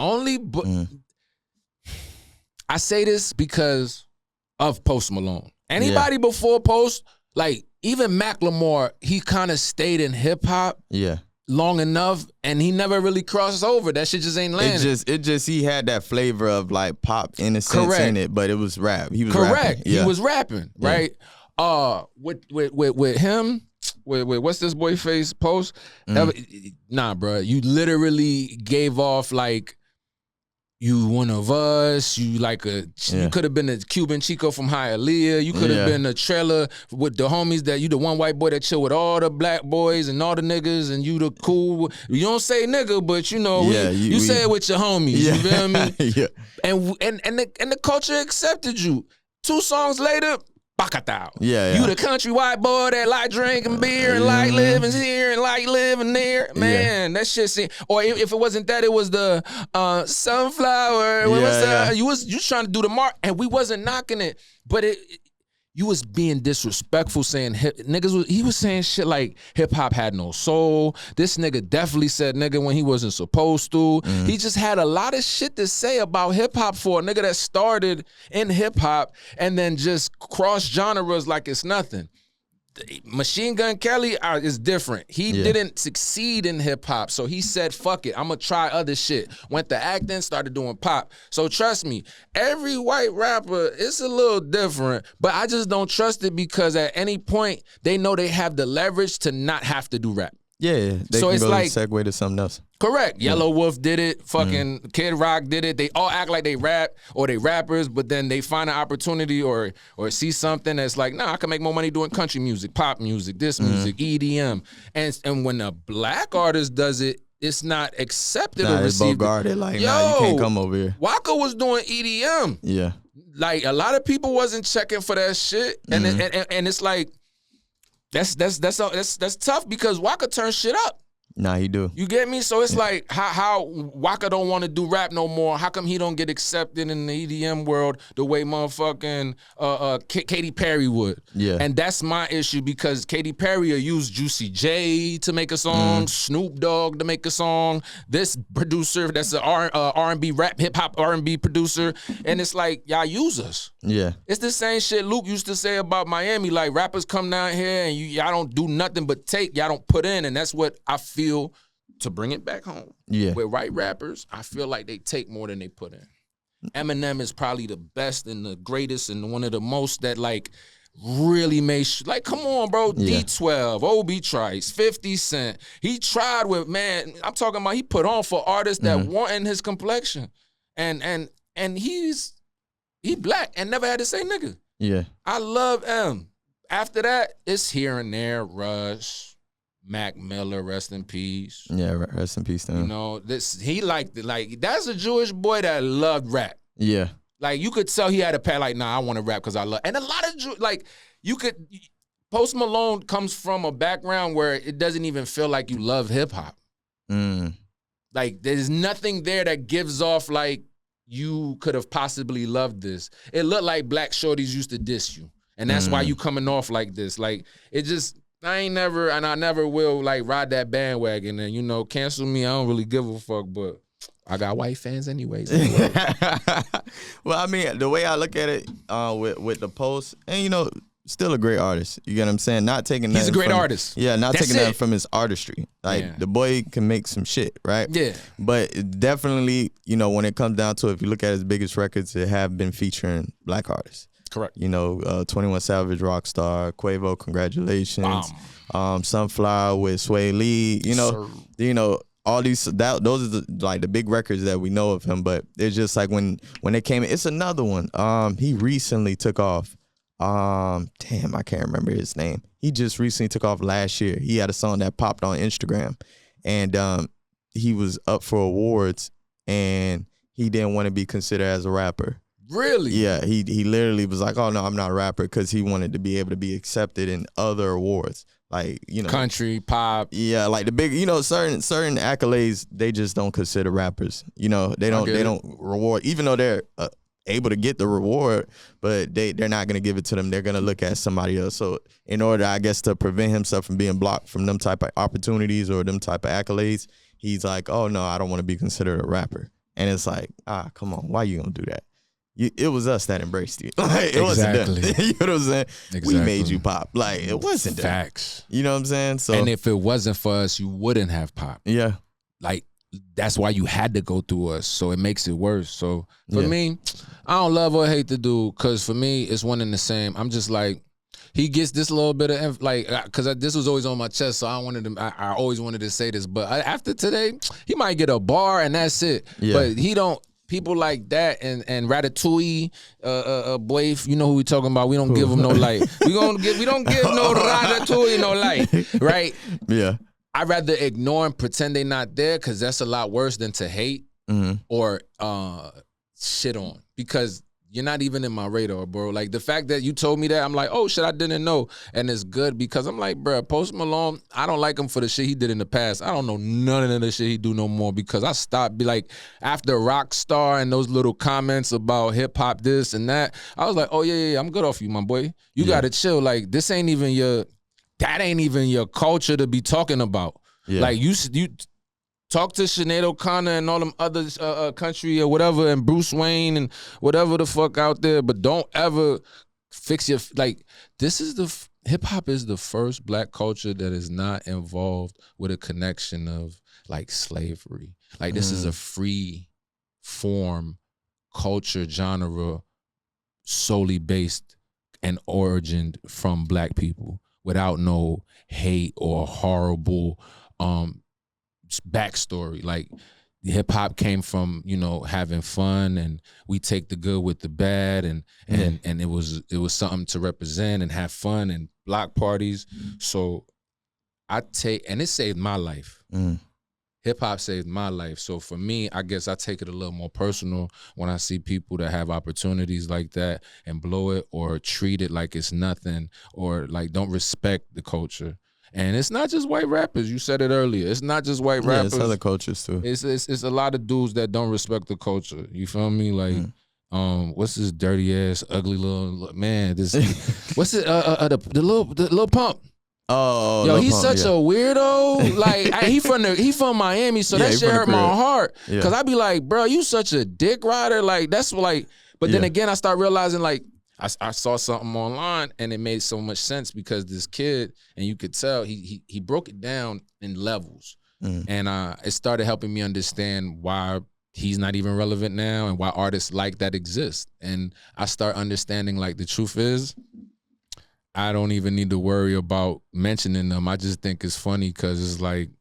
I say this because of Post Malone. Anybody before Post, like even Macklemore, he kind of stayed in hip hop. Yeah. long enough, and he never really crossed over. That shit just ain't landing. It just he had that flavor of like pop innocence in it, but it was rap. He was rapping. He was rapping, right? With him, with what's this boy face post? Nah, bro, you literally gave off like you one of us. You like you could have been a Cuban Chico from Hialeah. You could have been a trailer with the homies that you the one white boy that chill with all the black boys and all the niggas, and you the cool. You don't say nigga, but you know you say it with your homies. You feel me? And the culture accepted you. 2 songs later. Bacatao. You the country white boy that like drinking beer and like living here and like living there. Man, that shit seemed, or if it wasn't that, it was the sunflower. You was trying to do the mark, and we wasn't knocking it, but you was being disrespectful saying he was saying shit like hip hop had no soul. This nigga definitely said nigga when he wasn't supposed to. He just had a lot of shit to say about hip hop for a nigga that started in hip hop and then just cross genres like it's nothing. Machine Gun Kelly is different. He didn't succeed in hip hop, so he said, "Fuck it, I'm gonna try other shit." Went to acting, started doing pop. So trust me, every white rapper is a little different, but I just don't trust it because at any point they know they have the leverage to not have to do rap. Yeah, they so can it's go like segue to something else. Correct. Yellow Wolf did it. Fucking Kid Rock did it. They all act like they rap or they rappers, but then they find an opportunity or see something that's like, nah, I can make more money doing country music, pop music, this music, EDM. And when a black artist does it, it's not accepted or received. It's bogarted. Like, nah, you can't come over here. Waka was doing EDM. Yeah. Like, a lot of people wasn't checking for that shit. And and it's like, that's tough because Waka turned shit up. Nah, he do. You get me? So it's like how Waka don't want to do rap no more. How come he don't get accepted in the EDM world the way motherfucking Katy Perry would? Yeah. And that's my issue because Katy Perry will use Juicy J to make a song, Snoop Dogg to make a song, this producer that's an R&B rap, hip-hop R&B producer, and it's like, y'all use us. Yeah. It's the same shit Luke used to say about Miami, like rappers come down here and y'all don't do nothing but take, y'all don't put in, and that's what I feel to bring it back home. Yeah. With white rappers, I feel like they take more than they put in. Eminem is probably the best and the greatest and one of the most that like really made like, come on, bro. D12, Obi Trice, 50 Cent. He tried with, man, I'm talking about he put on for artists that wanted his complexion. And he black and never had to say nigga. Yeah. I love M. After that, it's here and there, Rush. Mac Miller, rest in peace. Yeah, rest in peace to him. You know, he liked it. Like, that's a Jewish boy that loved rap. Yeah. Like, you could tell he had a pat like, nah, I want to rap because I love. And a lot of, Post Malone comes from a background where it doesn't even feel like you love hip hop. Like, there's nothing there that gives off like you could have possibly loved this. It looked like black shorties used to diss you. And that's why you coming off like this. Like, it just... I never will like ride that bandwagon and, you know, cancel me. I don't really give a fuck, but I got white fans anyways. Well, I mean, the way I look at it with the Post, and, you know, still a great artist. You get what I'm saying? Not taking that. He's a great artist. Yeah, not taking that from his artistry. Like, the boy can make some shit, right? Yeah. But it definitely, you know, when it comes down to it, if you look at his biggest records, it have been featuring black artists. Correct. You know, 21 Savage, Rockstar, Quavo, Congratulations, Sunflower with Sway Lee. You know, all these those are the big records that we know of him. But it's just like when they came in, it's another one. He recently took off. Damn, I can't remember his name. He just recently took off last year. He had a song that popped on Instagram, and he was up for awards, and he didn't want to be considered as a rapper. Really? Yeah, he literally was like, oh, no, I'm not a rapper, because he wanted to be able to be accepted in other awards. Like, you know. Country, pop. Yeah, like the big, you know, certain accolades, they just don't consider rappers. You know, they don't reward, even though they're able to get the reward, but they're not going to give it to them. They're going to look at somebody else. So in order, I guess, to prevent himself from being blocked from them type of opportunities or them type of accolades, he's like, oh, no, I don't want to be considered a rapper. And it's like, come on, why you going to do that? it was us that embraced you. Like, it wasn't them. You know what I'm saying? Exactly. We made you pop. Like, it wasn't them. Facts. You know what I'm saying? So, and if it wasn't for us, you wouldn't have pop. Yeah. Like, that's why you had to go through us. So it makes it worse. So for me, I don't love or hate the dude, because for me, it's one and the same. I'm just like, he gets this little bit of, like, because this was always on my chest, so I always wanted to say this. But after today, he might get a bar and that's it. Yeah. But he don't. People like that and Ratatouille, boy, you know who we talking about. We don't give him no light. We don't give no Ratatouille no light, right? Yeah. I'd rather ignore and pretend they not there, because that's a lot worse than to hate or shit on, because you're not even in my radar, bro. Like, the fact that you told me that, I'm like, oh shit, I didn't know. And it's good, because I'm like, bro, Post Malone, I don't like him for the shit he did in the past. I don't know none of the shit he do no more, because I stopped, after Rockstar and those little comments about hip hop this and that, I was like, oh yeah, I'm good off you, my boy. You gotta chill. Like, that ain't even your culture to be talking about. Yeah. Like, you talk to Sinead O'Connor and all them other country or whatever, and Bruce Wayne and whatever the fuck out there, but don't ever fix your, like, hip hop is the first black culture that is not involved with a connection of, like, slavery. Like, this is a free form culture genre solely based and origined from black people, without no hate or horrible backstory. Like, hip hop came from, having fun, and we take the good with the bad, and it was something to represent and have fun and block parties. So and it saved my life. Hip hop saved my life. So for me, I guess I take it a little more personal when I see people that have opportunities like that and blow it, or treat it like it's nothing, or like don't respect the culture. And it's not just white rappers. You said it earlier. It's not just white rappers. It's other cultures too. It's a lot of dudes that don't respect the culture. You feel me? Like, what's this dirty ass, ugly little man? This what's it? The little pump. Oh, yo, he's such a weirdo. Like, he from Miami, so that shit hurt my heart. Cause I be like, bro, you such a dick rider. Like, that's like. But then again, I start realizing, like, I saw something online and it made so much sense, because this kid, and you could tell he broke it down in levels, and it started helping me understand why he's not even relevant now and why artists like that exist. And I start understanding, like, the truth is, I don't even need to worry about mentioning them. I just think it's funny, because it's like,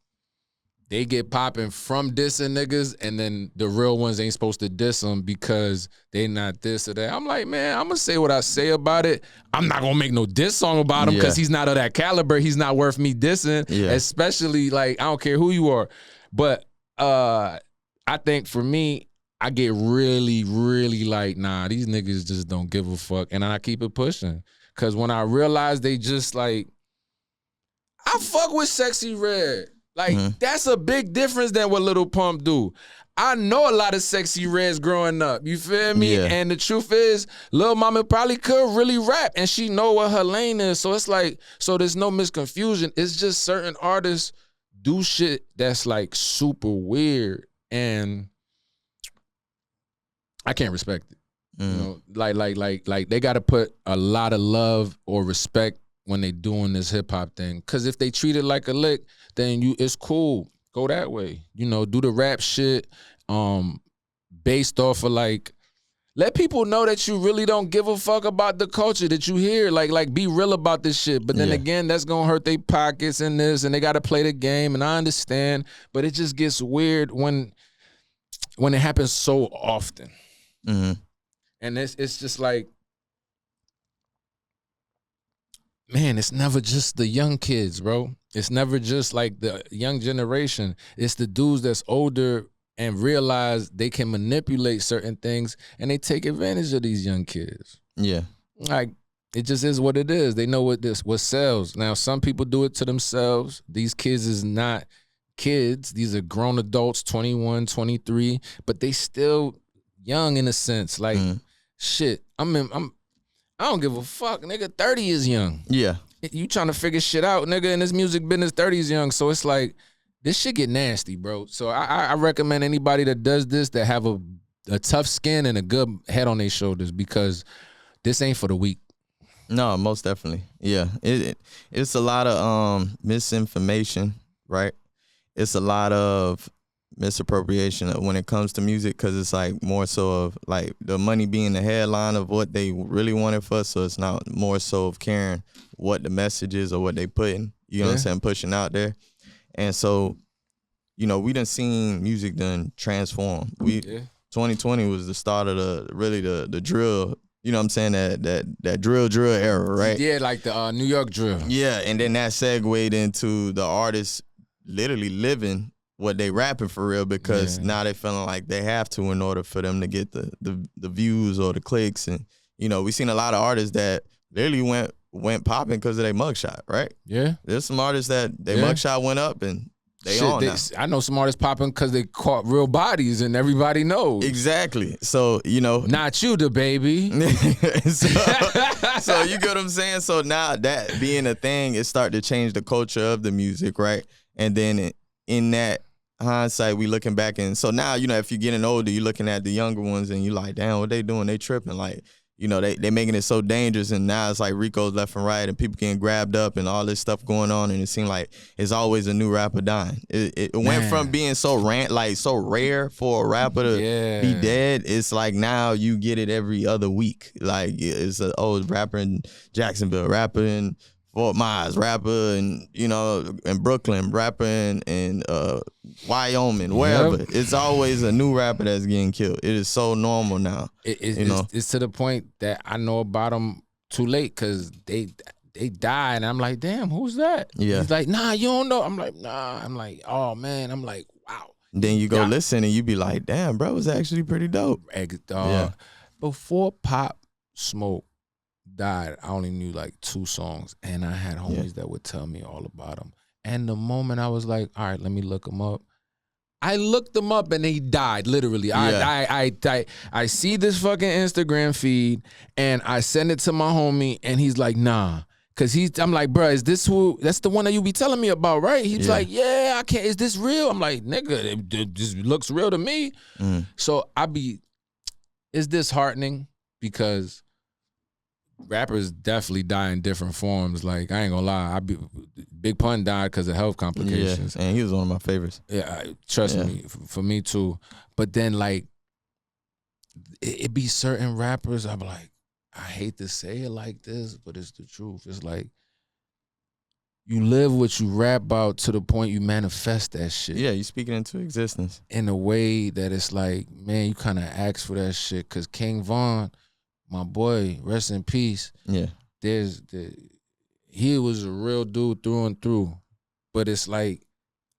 they get popping from dissing niggas, and then the real ones ain't supposed to diss them because they not this or that. I'm like, man, I'm going to say what I say about it. I'm not going to make no diss song about him, because he's not of that caliber. He's not worth me dissing, especially, like, I don't care who you are. But I think for me, I get really, really like, nah, these niggas just don't give a fuck. And I keep it pushing. Because when I realize they just, like, I fuck with Sexy Red. Like, that's a big difference than what Lil Pump do. I know a lot of Sexy Reds growing up. You feel me? Yeah. And the truth is, Lil Mama probably could really rap, and she know what her lane is. So it's like, so there's no misconfusion. It's just certain artists do shit that's, like, super weird, and I can't respect it. You know, like they got to put a lot of love or respect when they doing this hip hop thing. Because if they treat it like a lick, then it's cool. Go that way. You know, do the rap shit based off of, like, let people know that you really don't give a fuck about the culture that you hear. Like be real about this shit. But then again, that's gonna hurt their pockets and this, and they gotta play the game, and I understand. But it just gets weird when it happens so often. And it's just like, man, it's never just the young kids, bro. It's never just like the young generation. It's the dudes that's older and realize they can manipulate certain things, and they take advantage of these young kids. Yeah. Like, it just is what it is. They know what sells. Now, some people do it to themselves. These kids is not kids. These are grown adults, 21, 23, but they still young in a sense. Like, shit, I don't give a fuck, nigga. 30 is young. Yeah. You trying to figure shit out, nigga, in this music business, 30 is young. So it's like, this shit get nasty, bro. So I recommend anybody that does this, that have a a tough skin and a good head on their shoulders, because this ain't for the weak. No, most definitely. Yeah. It's a lot of misinformation, right? It's a lot of misappropriation when it comes to music, because it's like more so of like the money being the headline of what they really wanted for us, so it's not more so of caring what the message is or what they putting, you know what I'm saying, pushing out there. And so, you know, we done seen music done transform. 2020 was the start of the drill, you know what I'm saying, that drill era, right? Yeah, like the New York drill. Yeah, and then that segued into the artists literally living what they rapping for real, because now they feeling like they have to in order for them to get the views or the clicks. And you know, we seen a lot of artists that literally went popping because of their mugshot, right? Yeah, there's some artists that their mugshot went up and they on now. I know some artists popping because they caught real bodies and everybody knows. Exactly. So, you know. Not you, the baby. so you get what I'm saying? So now that being a thing, it started to change the culture of the music, right? And then in that hindsight, we looking back, and so now, you know, if you're getting older, you're looking at the younger ones and you like, damn, what they doing? They tripping. Like, you know, they making it so dangerous, and now it's like Rico's left and right and people getting grabbed up and all this stuff going on, and it seemed like it's always a new rapper dying. It went from being so rare for a rapper to be dead. It's like now you get it every other week. Like it's a rapper in Jacksonville, rapper in Fort Myers, rapper and, you know, in Brooklyn, rapper in Wyoming, wherever. Yep. It's always a new rapper that's getting killed. It is so normal now. It's to the point that I know about them too late, because they die, and I'm like, damn, who's that? Yeah. He's like, nah, you don't know. I'm like, nah. I'm like, oh man. I'm like, wow. Then you go listen and you be like, damn, bro, it's actually pretty dope. Before Pop Smoke died, I only knew like 2 songs, and I had homies that would tell me all about them. And the moment I was like, all right, let me look them up, I looked them up and they died, literally. Yeah. I see this fucking Instagram feed, and I send it to my homie, and he's like, nah. Cause I'm like, bro, is this who? That's the one that you be telling me about, right? He's like, yeah, I can't. Is this real? I'm like, nigga, it just looks real to me. So it's disheartening, because rappers definitely die in different forms. Like, I ain't gonna lie, Big Pun died because of health complications. Yeah, and he was one of my favorites. Yeah, trust me, for me too. But then, like, it be certain rappers, I'm like, I hate to say it like this, but it's the truth. It's like, you live what you rap about to the point you manifest that shit. Yeah, you speak it into existence. In a way that it's like, man, you kind of ask for that shit. Because King Von, my boy, rest in peace. Yeah. He was a real dude through and through. But it's like,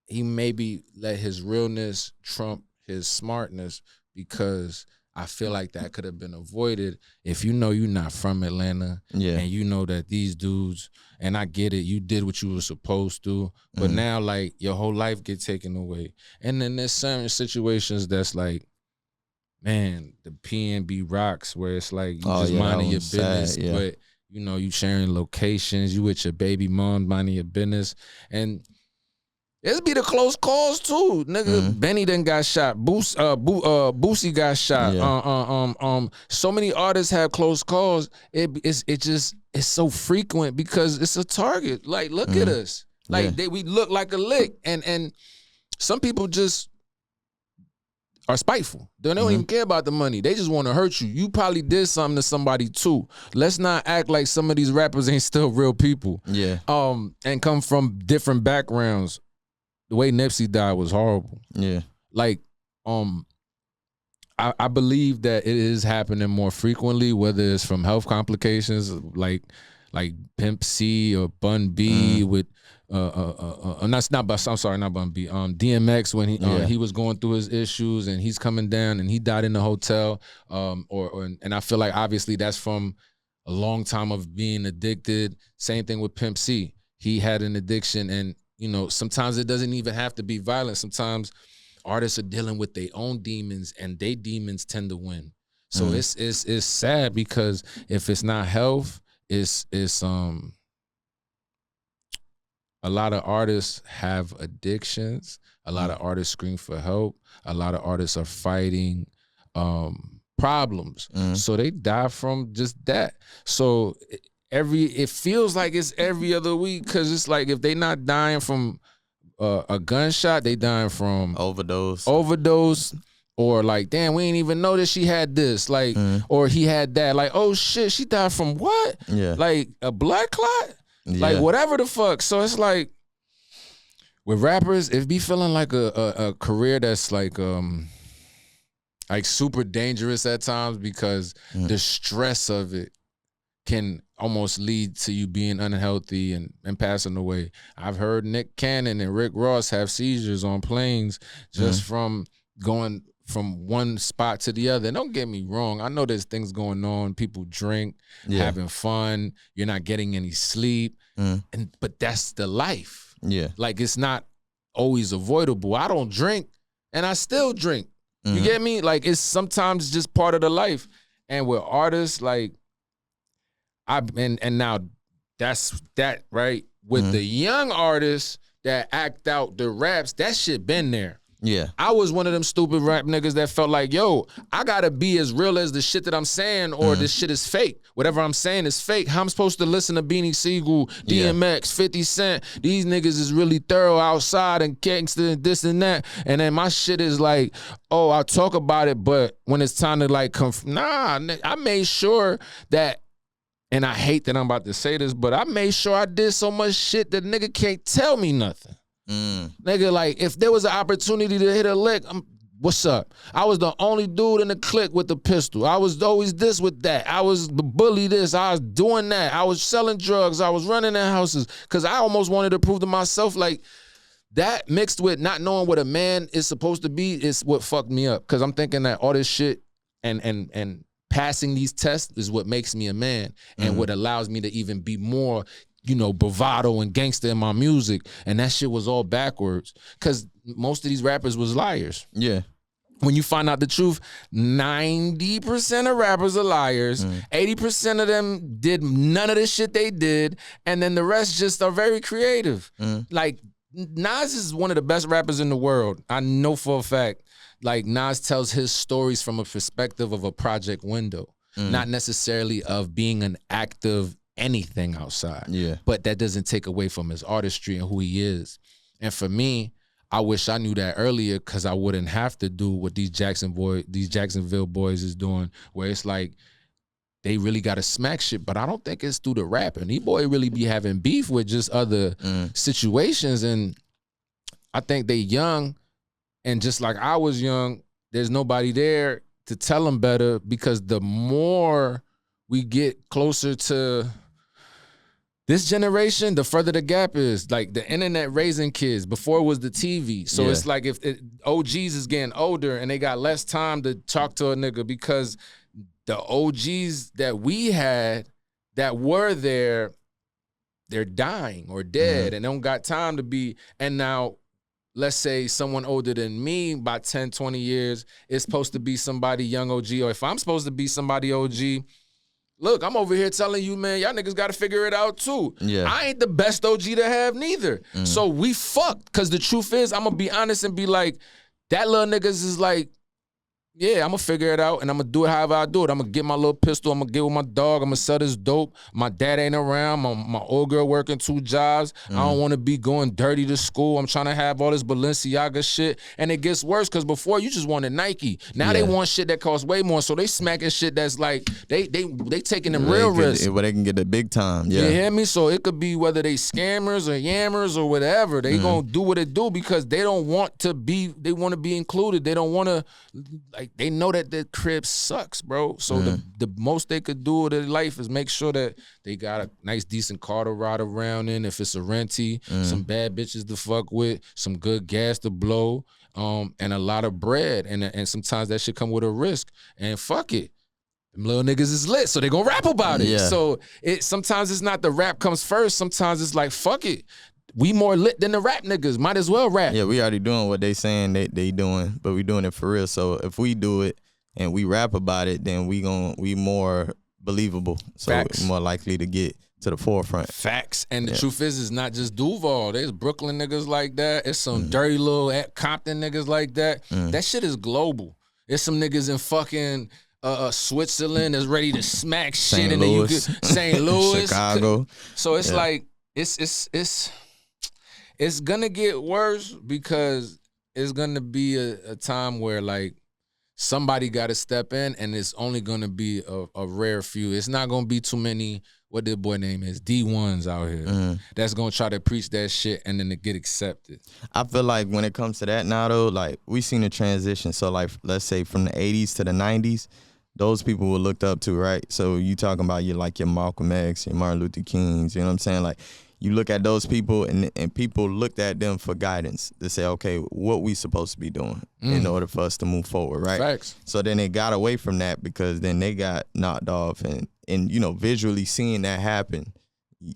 he maybe let his realness trump his smartness, because I feel like that could have been avoided if you know you're not from Atlanta, and you know that these dudes, and I get it, you did what you were supposed to, but now, like, your whole life get taken away. And then there's certain situations that's like, man, the PNB rocks, where it's like, you just minding your business, but, you know, you sharing locations, you with your baby mom minding your business, and it's be the close calls too, nigga. Benny done got shot. Boosie got shot. So many artists have close calls. It's so frequent because it's a target. Like, look at us. Like, we look like a lick, and some people just are spiteful. They don't even care about the money. They just want to hurt you. You probably did something to somebody too. Let's not act like some of these rappers ain't still real people. Yeah. And come from different backgrounds. The way Nipsey died was horrible. Yeah. Like, I believe that it is happening more frequently, whether it's from health complications like Pimp C or Bun B with not Bun B. DMX, when he was going through his issues and he's coming down and he died in the hotel. And I feel like obviously that's from a long time of being addicted. Same thing with Pimp C. He had an addiction, and you know, sometimes it doesn't even have to be violent. Sometimes artists are dealing with their own demons, and they demons tend to win. So it's sad, because if it's not health, it's a lot of artists have addictions. A lot of artists scream for help. A lot of artists are fighting problems. So they die from just that. So it feels like it's every other week, because it's like if they not dying from a gunshot, they dying from overdose, or like, damn, we ain't even know that she had this, like, or he had that, like, oh shit, she died from what? Yeah, like a blood clot, like whatever the fuck. So it's like with rappers, it be feeling like a career that's like super dangerous at times, because the stress of it can almost lead to you being unhealthy and passing away. I've heard Nick Cannon and Rick Ross have seizures on planes just from going from one spot to the other. And don't get me wrong, I know there's things going on. People drink, having fun. You're not getting any sleep, but that's the life. Yeah, like it's not always avoidable. I don't drink, and I still drink. You get me? Like it's sometimes just part of the life. And with artists, like and now that's that, right? With the young artists that act out the raps, that shit been there. Yeah. I was one of them stupid rap niggas that felt like, yo, I gotta be as real as the shit that I'm saying, or this shit is fake. Whatever I'm saying is fake. How I'm supposed to listen to Beanie Siegel, DMX, 50 Cent? These niggas is really thorough outside and gangster and this and that. And then my shit is like, oh, I'll talk about it, but when it's time to like I made sure that, and I hate that I'm about to say this, but I made sure I did so much shit that nigga can't tell me nothing. Nigga, like, if there was an opportunity to hit a lick, what's up? I was the only dude in the clique with the pistol. I was always this with that. I was the bully this. I was doing that. I was selling drugs. I was running in houses, because I almost wanted to prove to myself, like, that mixed with not knowing what a man is supposed to be is what fucked me up. Because I'm thinking that all this shit and passing these tests is what makes me a man, and what allows me to even be more, bravado and gangster in my music. And that shit was all backwards, because most of these rappers was liars. Yeah. When you find out the truth, 90% of rappers are liars. 80% of them did none of the shit they did. And then the rest just are very creative. Like, Nas is one of the best rappers in the world. I know for a fact. Like, Nas tells his stories from a perspective of a project window, not necessarily of being an active anything outside. Yeah. But that doesn't take away from his artistry and who he is. And for me, I wish I knew that earlier, because I wouldn't have to do what these Jacksonville boys is doing, where it's like they really got to smack shit. But I don't think it's through the rapping. These boys really be having beef with just other situations. And I think they young, and just like I was young, there's nobody there to tell them better, because the more we get closer to this generation, the further the gap is. Like, the internet raising kids. Before it was the TV. So it's like if OGs is getting older and they got less time to talk to a nigga, because the OGs that we had that were there, they're dying or dead and don't got time to be. And now, let's say someone older than me by 10, 20 years is supposed to be somebody young OG, or if I'm supposed to be somebody OG, look, I'm over here telling you, man, y'all niggas got to figure it out too. Yeah. I ain't the best OG to have neither. So we fucked, because the truth is, I'm going to be honest and be like, that little niggas is like, yeah, I'm going to figure it out, and I'm going to do it however I do it. I'm going to get my little pistol. I'm going to get with my dog. I'm going to sell this dope. My dad ain't around. My old girl working 2 jobs. I don't want to be going dirty to school. I'm trying to have all this Balenciaga shit. And it gets worse, because before you just wanted Nike. Now they want shit that costs way more. So they smacking shit that's like, they taking them real risks. Where they can get the big time. Yeah. You hear me? So it could be whether they scammers or yammers or whatever. They going to do what it do, because they don't want to be, they want to be included. They don't want to, like, they know that the crib sucks, bro. So the most they could do with their life is make sure that they got a nice, decent car to ride around in. If it's a renty, some bad bitches to fuck with, some good gas to blow, and a lot of bread. And sometimes that should come with a risk. And fuck it. Them little niggas is lit, so they gonna rap about it. Yeah. So sometimes it's not the rap comes first. Sometimes it's like, fuck it. We more lit than the rap niggas. Might as well rap. Yeah, we already doing what they saying they doing, but we doing it for real. So if we do it and we rap about it, then we more believable. So we're more likely to get to the forefront. Facts. And the truth is, it's not just Duval. There's Brooklyn niggas like that. It's some dirty little Compton niggas like that. That shit is global. There's some niggas in fucking Switzerland that's ready to smack shit, St. and then you Louis. get St. Louis, Chicago. So it's like it's gonna get worse because it's gonna be a time where like somebody got to step in, and it's only gonna be a rare few. It's not gonna be too many. What the boy name is D1s out here that's gonna try to preach that shit and then to get accepted. I feel like when it comes to that now though, like we seen a transition. So like let's say from the 80s to the 90s, those people were looked up to, right? So you talking about your Malcolm X, your Martin Luther Kings, you know what I'm saying? Like you look at those people and people looked at them for guidance to say, okay, what we supposed to be doing in order for us to move forward, right? Facts. So then they got away from that because then they got knocked off and you know, visually seeing that happen,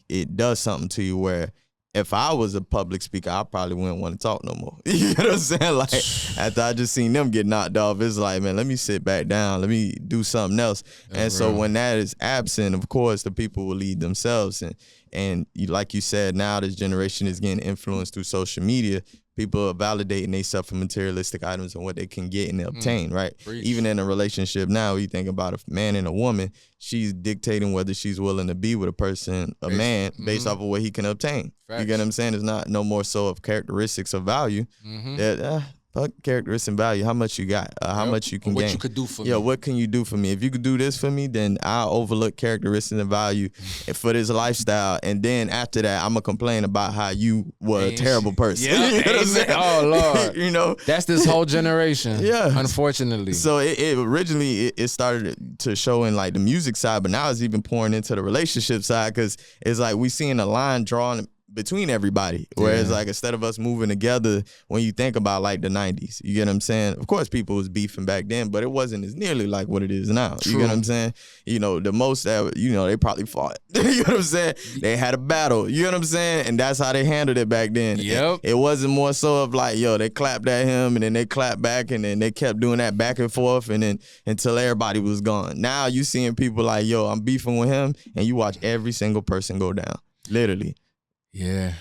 it does something to you where if I was a public speaker, I probably wouldn't want to talk no more. You know what I'm saying? Like after I just seen them get knocked off, it's like, man, let me sit back down. Let me do something else. And so when that is absent, of course, the people will lead themselves. And like you said, now this generation is getting influenced through social media. People are validating themselves for materialistic items and what they can get and obtain, right? Preach. Even Even in a relationship now, you think about a man and a woman, she's dictating whether she's willing to be with a man based off of what he can obtain. Facts. You get what I'm saying? It's not no more so of characteristics of value. That fuck characteristics and value. How much you got? How much you can gain? What you could do for me? Yeah, what can you do for me? If you could do this for me, then I'll overlook characteristics and value for this lifestyle. And then after that, I'm going to complain about how you were a terrible person. Yeah, you know what I'm saying? Oh, Lord. You know? That's this whole generation. Yeah. Unfortunately. So it originally, it started to show in like the music side, but now it's even pouring into the relationship side because it's like we seeing a line drawn between everybody. Whereas like instead of us moving together, when you think about like the 90s, you get what I'm saying? Of course people was beefing back then, but it wasn't as nearly like what it is now. True. You get what I'm saying? You know, the most that, you know, they probably fought. You know what I'm saying? They had a battle. You know what I'm saying? And that's how they handled it back then. Yep. It wasn't more so of like, yo, they clapped at him and then they clapped back and then they kept doing that back and forth and then until everybody was gone. Now you seeing people like, yo, I'm beefing with him, and you watch every single person go down. Literally. Yeah.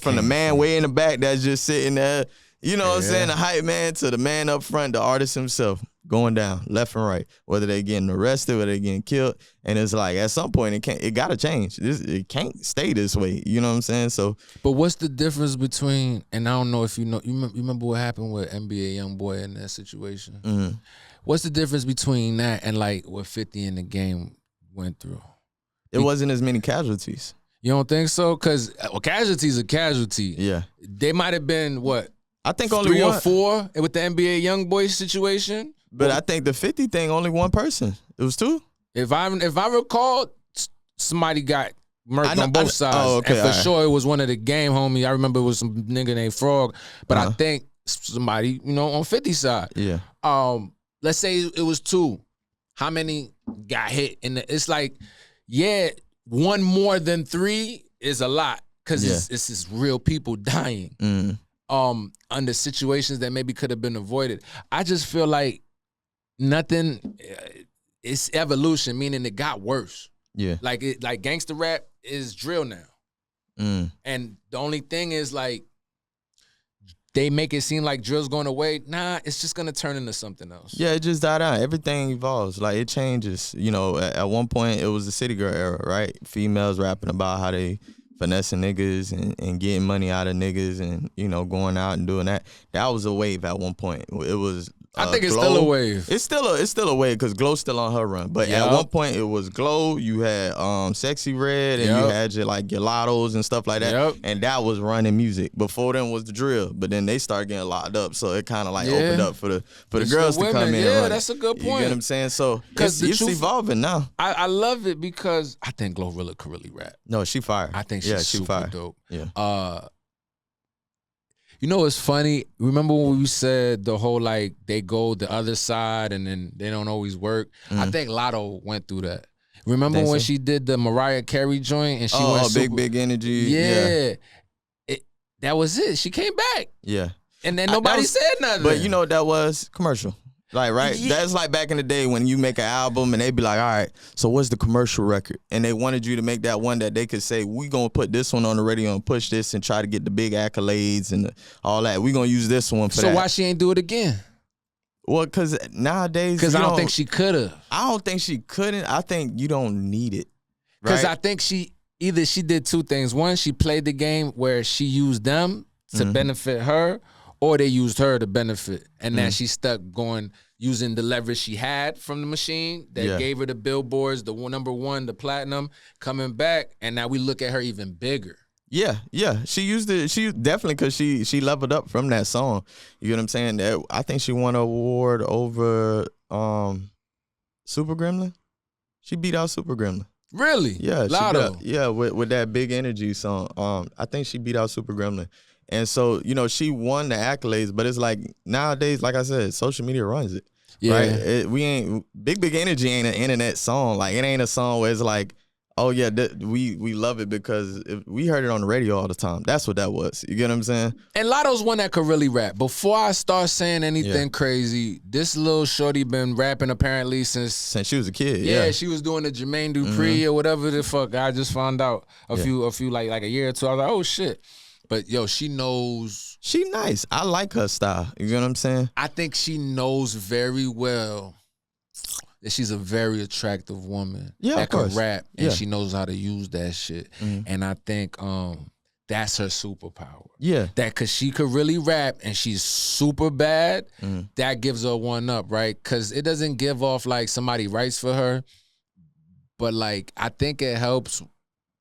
From the man way in the back that's just sitting there, you know what I'm saying, the hype man, to the man up front, the artist himself, going down left and right, whether they getting arrested, whether they getting killed. And it's like at some point it gotta change. It can't stay this way. You know what I'm saying? So, but what's the difference between? And I don't know if you remember what happened with NBA YoungBoy in that situation. Mm-hmm. What's the difference between that and like what 50 in the game went through? It wasn't as many casualties. You don't think so? Because casualties are casualty. Yeah, they might have been what? I think only 3 one. or 4 with the NBA YoungBoy situation. But I think the 50 thing, only one person. It was 2. If I recall, somebody got murked on both sides. Oh, okay, and for sure it was one of the game homies. I remember it was some nigga named Frog. But I think somebody, you know, on 50's side. Yeah. Let's say it was 2. How many got hit? It's like, yeah, 1 more than 3 is a lot because it's just real people dying. Under situations that maybe could have been avoided. I just feel like nothing. It's evolution, meaning it got worse. Yeah, like gangster rap is drill now, and the only thing is like they make it seem like drill's going away. Nah, it's just gonna turn into something else. Yeah, it just died out. Everything evolves. Like it changes. You know, at one point it was the city girl era, right? Females rapping about how they finessing niggas and getting money out of niggas and, you know, going out and doing that. That was a wave at one point. It was I think it's Glo. still a wave. It's still a wave because Glo's still on her run. But at one point it was Glo, you had Sexy Red, and you had your like your Lottos and stuff like that. And that was running music. Before then was the drill. But then they started getting locked up. So it kinda like opened up for the girls to come in. Yeah, that's a good point. You get what I'm saying? So it's evolving now. I love it because I think GloRilla could really rap. No, she fire. I think she's super fire. dope. Yeah. You know what's funny? Remember when we said the whole like they go the other side and then they don't always work? I think Lotto went through that. Remember when she did the Mariah Carey joint and she went super, big energy. Yeah. That was it. She came back. Yeah. And then nobody said nothing. But you know what that was? Commercial. Like, right? Yeah. That's like back in the day when you make an album and they be like, all right, so what's the commercial record? And they wanted you to make that one that they could say, we going to put this one on the radio and push this and try to get the big accolades and all that. We going to use this one for that. So why she ain't do it again? Well, because nowadays, because I don't think she could have. I don't think she couldn't. I think you don't need it. Because right? I think she did two things. One, she played the game where she used them to benefit her, or they used her to benefit, and now she's stuck using the leverage she had from the machine that gave her the billboards, the number one, the platinum, coming back, and now we look at her even bigger. Yeah. She used it. She definitely, because she leveled up from that song. You know what I'm saying? I think she won an award over Super Gremlin. She beat out Super Gremlin. Really? Yeah. Lotto. With that Big Energy song. I think she beat out Super Gremlin. And so, she won the accolades, but it's like nowadays, like I said, social media runs it. Yeah. Right? Big Energy ain't an internet song. Like, it ain't a song where it's like, oh yeah, we love it because we heard it on the radio all the time. That's what that was. You get what I'm saying? And Lotto's one that could really rap. Before I start saying anything crazy, this little shorty been rapping apparently since she was a kid. Yeah, she was doing the Jermaine Dupri or whatever the fuck. I just found out a few like a year or two. I was like, oh shit. But yo, she knows. She nice. I like her style. You know what I'm saying? I think she knows very well that she's a very attractive woman that can rap, and she knows how to use that shit. And I think that's her superpower. Yeah. That because she could really rap and she's super bad, that gives her one up, right? Because it doesn't give off like somebody writes for her, but like I think it helps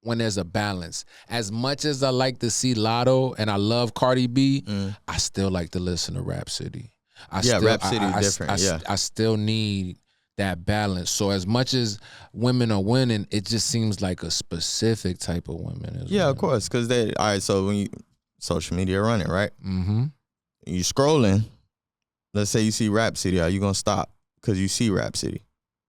when there's a balance. As much as I like to see Lotto and I love Cardi B, I still like to listen to Rhapsody. Rhapsody is different. I still need that balance. So as much as women are winning, it just seems like a specific type of women. Of course. Because all right, so when you social media running, right? You scrolling, let's say you see Rhapsody, are you gonna stop because you see Rhapsody?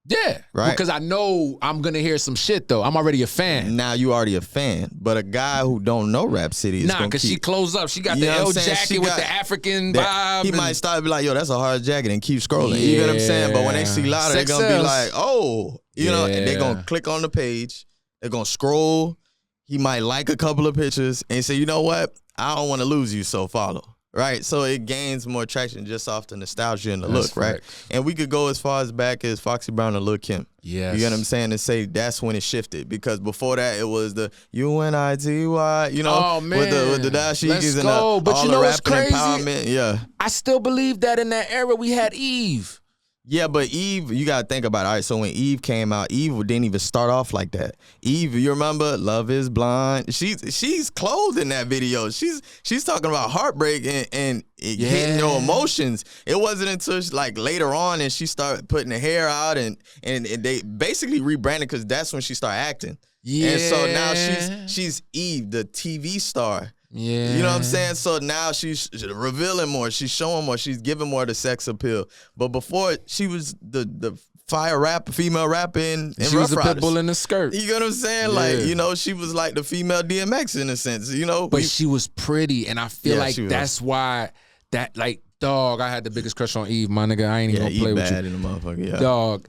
Yeah, right. Because I know I'm gonna hear some shit though. I'm already a fan. Now you already a fan, but a guy who don't know Rhapsody is because she closed up. She got the L jacket with the African vibe. He might start to be like, "Yo, that's a hard jacket," and keep scrolling. You know what I'm saying? But when they see Lotto, they're gonna be like, "Oh," and they're gonna click on the page. They're gonna scroll. He might like a couple of pictures and say, "You know what? I don't want to lose you, so follow." Right, so it gains more traction just off the nostalgia and the look, right? And we could go as far as back as Foxy Brown and Lil Kim. Yes. You get what I'm saying? And say that's when it shifted, because before that it was the UNITY, oh, man. with the dashikis and all the rapping empowerment. Yeah, I still believe that in that era we had Eve. Yeah, but Eve, you gotta think about it. All right, so when Eve came out, Eve didn't even start off like that. Eve, you remember, Love Is Blind. She's clothed in that video. She's talking about heartbreak and hitting your emotions. It wasn't until like later on and she started putting the hair out and they basically rebranded, because that's when she started acting. Yeah. And so now she's Eve, the TV star. Yeah. You know what I'm saying? So now she's revealing more. She's showing more. She's giving more of the sex appeal. But before, she was the female rapper in she Rough was a Riders. pit bull in the skirt. You know what I'm saying? Yeah. Like, she was like the female DMX in a sense, But she was pretty, and I feel like that's why that, like, dog, I had the biggest crush on Eve, my nigga. I ain't even gonna play with you. In the motherfucker, yeah. Dog,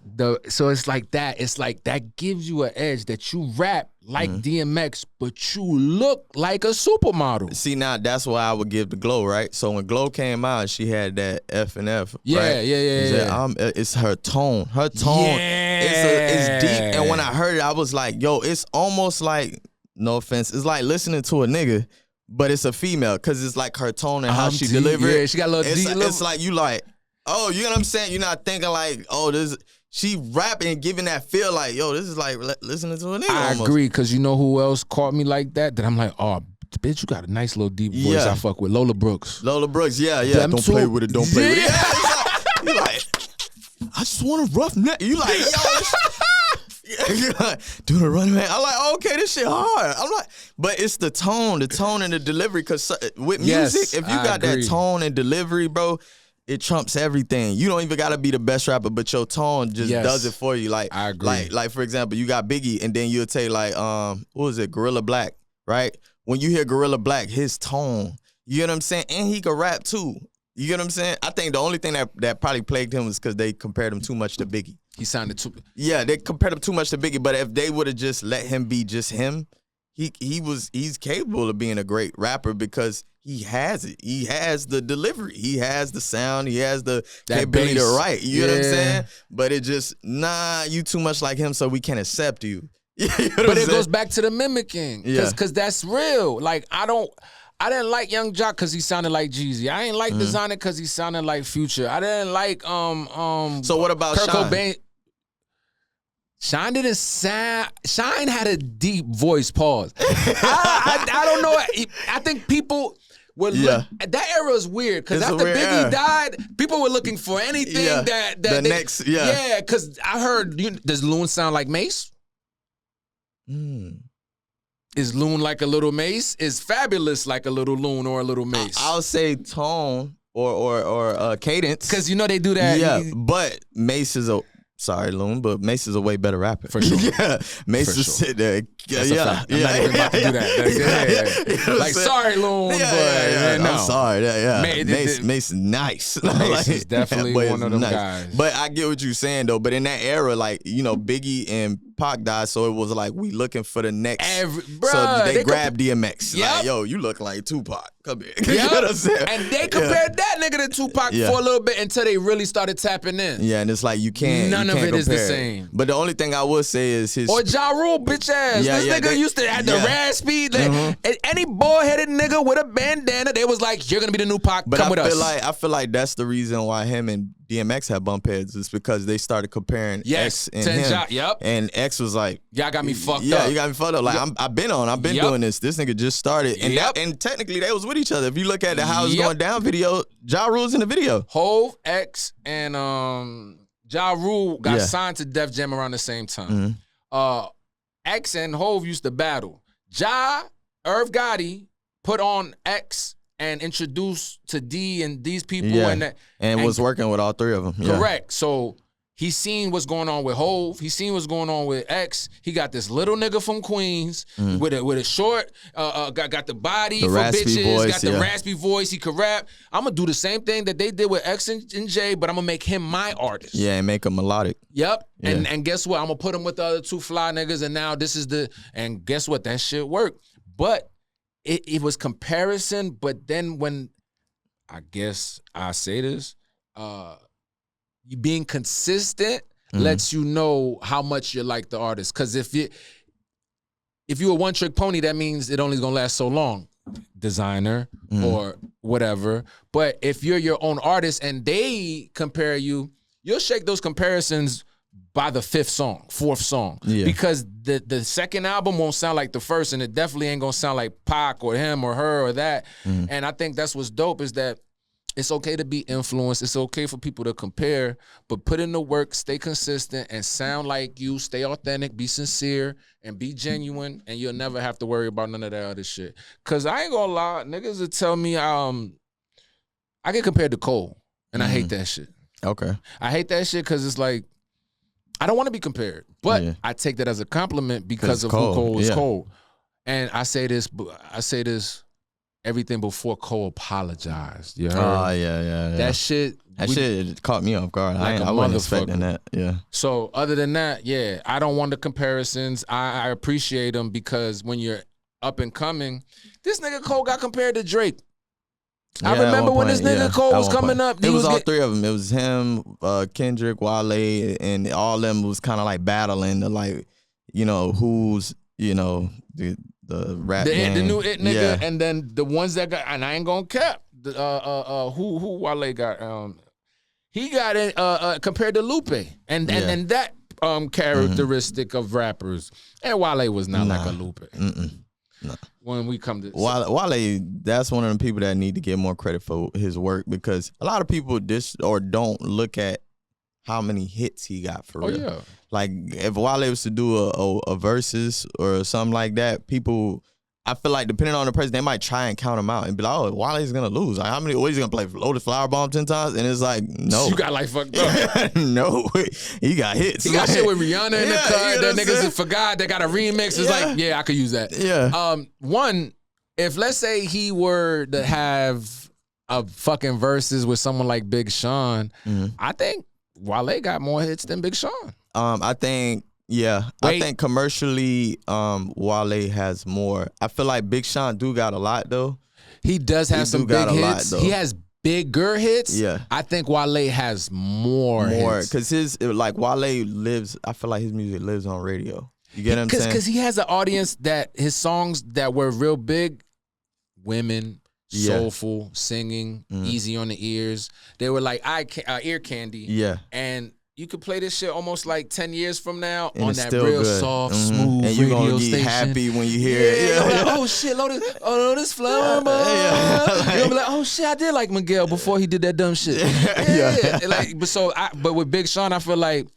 so it's like that. It's like that gives you an edge that you rap like DMX, but you look like a supermodel. See, now that's why I would give the Glow, right? So when Glow came out, she had that F&F, right? Yeah. It's her tone. Her tone is deep. And when I heard it, I was like, yo, it's almost like, no offense, it's like listening to a nigga, but it's a female, because it's like her tone and how she delivered. Yeah, she got a little deep. It's like you like, oh, you know what I'm saying? You're not thinking like, oh, this. She rapping, giving that feel like, yo, this is like listening to a nigga. I agree, because you know who else caught me like that? That I'm like, oh, bitch, you got a nice little deep voice. I fuck with Lola Brooks. Yeah. Don't play with it. Don't play with it. You like, I just want a rough neck. You like, yo, do the running man. I'm like, okay, this shit hard. I'm like, but it's the tone and the delivery. Because with music, if you got that tone and delivery, bro, it trumps everything. You don't even gotta be the best rapper, but your tone just does it for you. Like, I agree. Like for example, you got Biggie, and then you'll take like what was it, Gorilla Black, right? When you hear Gorilla Black, his tone, you know what I'm saying, and he could rap too. You get what I'm saying? I think the only thing that probably plagued him was because they compared him too much to Biggie. He sounded too. Yeah, they compared him too much to Biggie. But if they would have just let him be just him, he's capable of being a great rapper, because he has it. He has the delivery. He has the sound. He has the capability to write. You know what I'm saying? But it just, you too much like him, so we can't accept you. You know but it goes back to the mimicking. Because that's real. Like, I didn't like Young Jock because he sounded like Jeezy. I ain't like Designer because he sounded like Future. I didn't like So what about Kurt Shine? Cobain. Shine didn't sound. Shine had a deep voice. Pause. I don't know. I think people were that era is weird because after Biggie died, people were looking for anything that the next. Because I heard. Does Loon sound like Mace? Is Loon like a little Mace? Is Fabulous like a little Loon or a little Mace? I'll say tone or cadence. Because they do that. Yeah, but Mace is sorry, Loon, but Mace is a way better rapper. For sure. Mace is sit there. I'm not even about to do that. Like, sorry, Loon, but no. I'm sorry. Mace is nice. Mace is definitely one of them guys. But I get what you're saying, though. But in that era, like, Biggie and Pac died, so it was like we looking for the next. So they grabbed DMX. Yep. Like, yo, you look like Tupac. Come here. You know what I'm saying? And they compared that nigga to Tupac for a little bit until they really started tapping in. Yeah, and it's like you can't. None of it is the same. But the only thing I would say is his. Or Ja Rule, bitch ass. This nigga used to have the raspy. Any bald-headed nigga with a bandana, they was like, you're gonna be the new Pac. Come with us. I feel like that's the reason why him and DMX had bump heads. Is because they started comparing X and him. And X was like, y'all got me fucked up. Yeah, you got me fucked up. Like I've been doing this. This nigga just started, and technically they was with each other. If you look at the How It's Going Down video, Ja Rule's in the video. Hove, X, and Ja Rule got signed to Def Jam around the same time. X and Hove used to battle. Irv Gotti put on X and introduced to D and these people and was working with all three of them. Correct. So he seen what's going on with Hove. He seen what's going on with X. He got this little nigga from Queens with a short, got the body for bitches, voice, got the raspy voice. He could rap. I'm gonna do the same thing that they did with X and J, but I'm gonna make him my artist. Yeah, and make him melodic. Yep. Yeah. And guess what? I'm gonna put him with the other two fly niggas, and now this is and guess what? That shit worked. But it was comparison, but then when I guess I say this, you being consistent lets you know how much you like the artist. Because if you're a one-trick pony, that means it only gonna last so long. Designer or whatever. But if you're your own artist and they compare you, you'll shake those comparisons by the fourth song. Yeah. Because the second album won't sound like the first, and it definitely ain't gonna sound like Pac or him or her or that. And I think that's what's dope is that it's okay to be influenced. It's okay for people to compare, but put in the work, stay consistent, and sound like you. Stay authentic, be sincere, and be genuine, and you'll never have to worry about none of that other shit. Cause I ain't gonna lie, niggas will tell me I get compared to Cole, and I hate that shit. Okay. I hate that shit because it's like, I don't want to be compared, but I take that as a compliment because of who Cole is. Cole. And I say this everything before Cole apologized. You heard? Oh, yeah. That shit caught me off guard. Like I wasn't expecting that. Yeah. So other than that, I don't want the comparisons. I appreciate them because when you're up and coming, this nigga Cole got compared to Drake. I remember when this nigga Cole was coming up. It was all three of them. It was him, Kendrick, Wale, and all of them was kind of like battling the who's the rap game. The new it nigga, and then the ones that got, and I ain't gonna cap. Who Wale got? He got it compared to Lupe, and that characteristic of rappers. And Wale was not like a Lupe. No. When we come to Wale, that's one of the people that need to get more credit for his work because a lot of people don't look at how many hits he got for real. Yeah. Like if Wale was to do a versus or something like that, people, I feel like depending on the person, they might try and count him out and be like, oh, Wale's gonna lose. Like how many? What, he's gonna play Loaded Flower Bomb 10 times? And it's like, no, you got like fucked up. No, he got hits. He got shit with Rihanna in the cut. That niggas forgot. They got a remix. It's like, I could use that. Yeah. One, if let's say he were to have a fucking verses with someone like Big Sean, I think Wale got more hits than Big Sean. I think. Yeah, I think commercially, Wale has more. I feel like Big Sean do got a lot though. He does have some big hits. He has bigger hits. Yeah. I think Wale has more hits. Because Wale lives, I feel like his music lives on radio. You get what I'm saying? Because he has an audience that his songs that were real big, women, soulful, singing, easy on the ears. They were like ear candy. Yeah. And you could play this shit almost like 10 years from now and on that real good. soft, smooth and you radio gonna station. Be happy when you hear it. Yeah. Like, oh shit, this flower boy. You're gonna be like, oh shit, I did like Miguel before he did that dumb shit. But with Big Sean, I feel like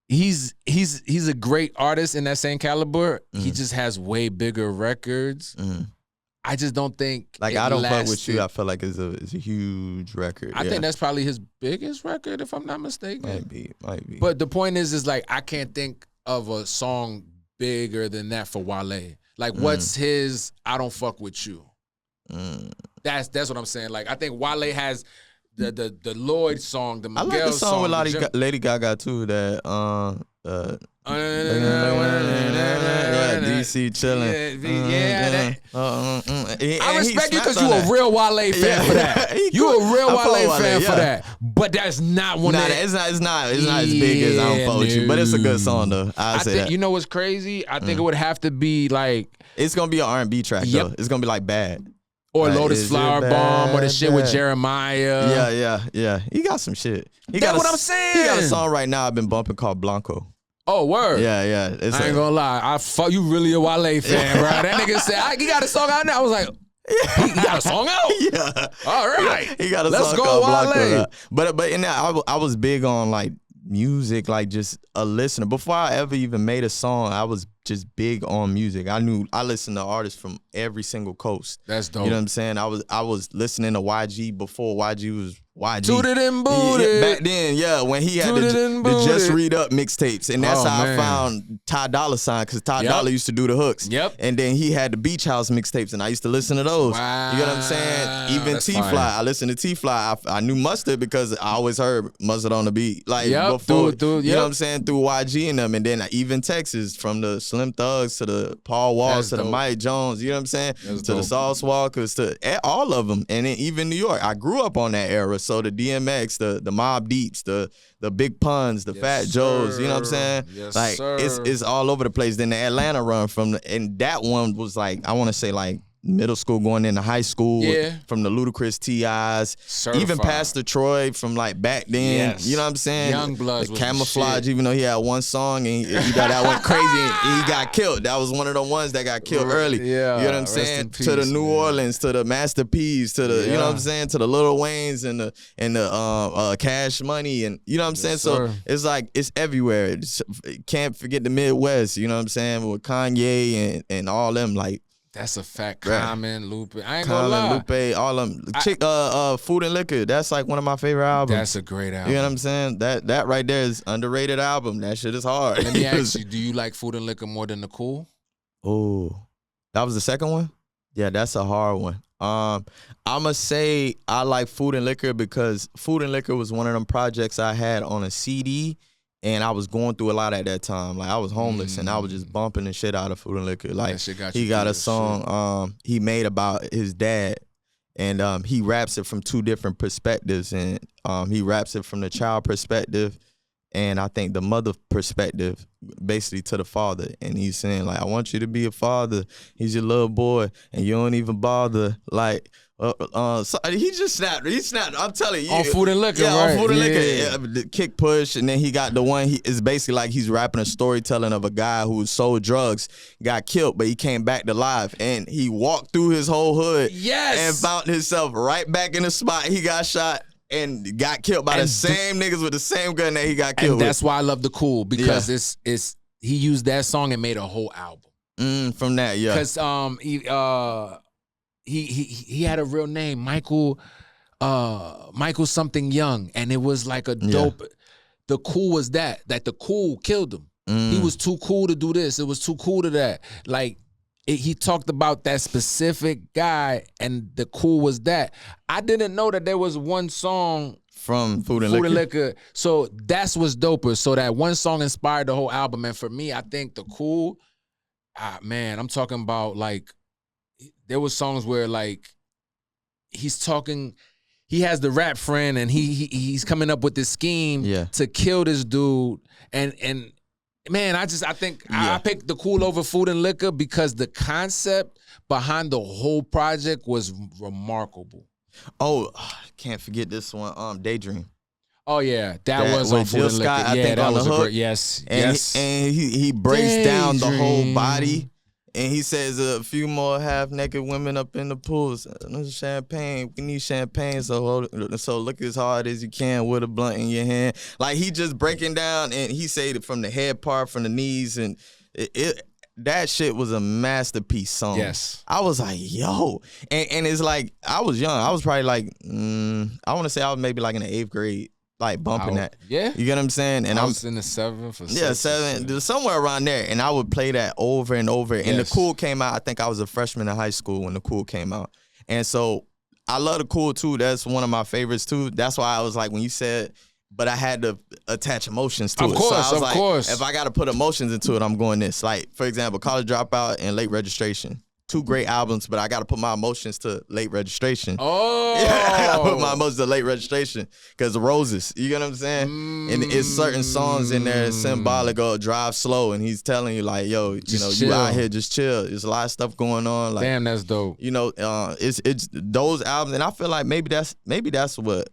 he's a great artist in that same caliber. He just has way bigger records. I just don't think I don't fuck with you. I feel like it's a huge record. I think that's probably his biggest record, if I'm not mistaken. Might be. But the point is like I can't think of a song bigger than that for Wale. Like what's his I Don't Fuck With You? That's what I'm saying. Like I think Wale has the Lloyd song, the Miguel song. I like the song with Lady Gaga too. That DC chilling. I respect you because you a real Wale fan for that. You a real Wale fan for that. But that's not one. It's not as big as I Don't Fuck With You. But it's a good song though. I say that. You know what's crazy? I think it would have to be like it's gonna be an R&B track though. It's gonna be like Bad. Or Lotus Flower Bomb, or the shit with Jeremiah. Yeah. He got some shit. That's what I'm saying. He got a song right now I've been bumping called Blanco. Oh, word. Yeah. I ain't gonna lie. You really a Wale fan, bro. That nigga said, he got a song out now. I was like, he got a song out? Yeah. All right. He got a song called Blanco. But in that, I was big on like music, like just a listener. Before I ever even made a song, I was just big on music. I listened to artists from every single coast. That's dope. You know what I'm saying? I was listening to YG before YG was YG. Tooted and booted. Back then, when he had the Just Read Up mixtapes. And that's how I found Ty Dolla $ign, because Ty Dolla used to do the hooks. Yep. And then he had the Beach House mixtapes, and I used to listen to those. Wow. You know what I'm saying? Even T-Fly. I listened to T-Fly. I knew Mustard because I always heard Mustard on the beat. Like before, you know what I'm saying? Through YG and them. And then even Texas, from the Slim Thugs to the Paul Walls to the Mike Jones, you know what I'm saying? To the Sauce Walkers, to all of them. And then even New York. I grew up on that era. So the DMX, the Mobb Deeps, the Big Puns, the Fat Joes, you know what I'm saying? Yes, like it's all over the place. Then the Atlanta run and that one was like, I want to say like middle school going into high school, from the Ludacris T.I.s, even Pastor Troy from like back then, you know what I'm saying? Young Bloods the Camouflage, even though he had one song and he got that one crazy and he got killed. That was one of the ones that got killed early. Yeah, you know what I'm saying? Peace, to the New Orleans, to the Master P's, to the you know what I'm saying? To the Lil Waynes and the Cash Money, and you know what I'm saying? So it's like it's everywhere. Can't forget the Midwest, you know what I'm saying? With Kanye and all them, like. That's a fact. Common, Lupe. I ain't gonna lie. Lupe, all of them. Food and Liquor. That's like one of my favorite albums. That's a great album. You know what I'm saying? That right there is underrated album. That shit is hard. Let me ask you, do you like Food and Liquor more than The Cool? Oh, that was the second one? Yeah, that's a hard one. I'ma say I like Food and Liquor because Food and Liquor was one of them projects I had on a CD. And I was going through a lot at that time. Like I was homeless and I was just bumping the shit out of Food and Liquor. Like he got a song he made about his dad, and he raps it from two different perspectives. And he raps it from the child perspective, and I think the mother perspective, basically to the father. And he's saying like, I want you to be a father. He's your little boy, and you don't even bother. Like. So he just snapped. He snapped. I'm telling you. On Food and Liquor, yeah, right? On Food and Liquor. Yeah, the Kick Push, and then he got the one. It's basically like he's rapping a storytelling of a guy who sold drugs, got killed, but he came back to life, and he walked through his whole hood, and found himself right back in the spot he got shot. And got killed by the same niggas with the same gun that he got killed with. And that's why I love The Cool, because it's he used that song and made a whole album. From that, yeah. Because he had a real name, Michael something Young, and it was like a dope. The Cool was that The Cool killed him. He was too cool to do this. It was too cool to that. Like he talked about that specific guy, and The Cool was that. I didn't know that there was one song from Food and Liquor. So that's what's doper. So that one song inspired the whole album. And for me, I think The Cool, man, I'm talking about like. there was songs where like he's talking. He has the rap friend, and he's coming up with this scheme to kill this dude. And man, I think I picked The Cool over Food and Liquor because the concept behind the whole project was remarkable. Oh, can't forget this one. Daydream. Oh yeah, that was on Food and Liquor. I think that on was the hook. Yes. And he breaks down the whole body. And he says a few more half-naked women up in the pools. Champagne, we need champagne. So look as hard as you can with a blunt in your hand. Like he just breaking down, and he said it from the head part, from the knees, and that shit was a masterpiece song. Yes, I was like, yo, and it's like I was young. I was probably like, I want to say I was maybe like in the 8th grade. Like bumping that. Yeah. You get what I'm saying? And I was in the 7th or 6th. Yeah, 7, somewhere around there. And I would play that over and over. And The Cool came out, I think I was a freshman in high school when The Cool came out. And so I love The Cool too. That's one of my favorites too. That's why I was like, when you said, but I had to attach emotions to it. Of so I was like, course. If I got to put emotions into it, I'm going this. Like, for example, College Dropout and Late Registration. 2 great albums, but I got to put my emotions to Late Registration. Oh. Yeah, I got to put my emotions to Late Registration because Roses, you get what I'm saying? And it's certain songs in there symbolic of Drive Slow, and he's telling you like, yo, you out here, just chill. There's a lot of stuff going on. Like, damn, that's dope. It's those albums, and I feel like maybe that's what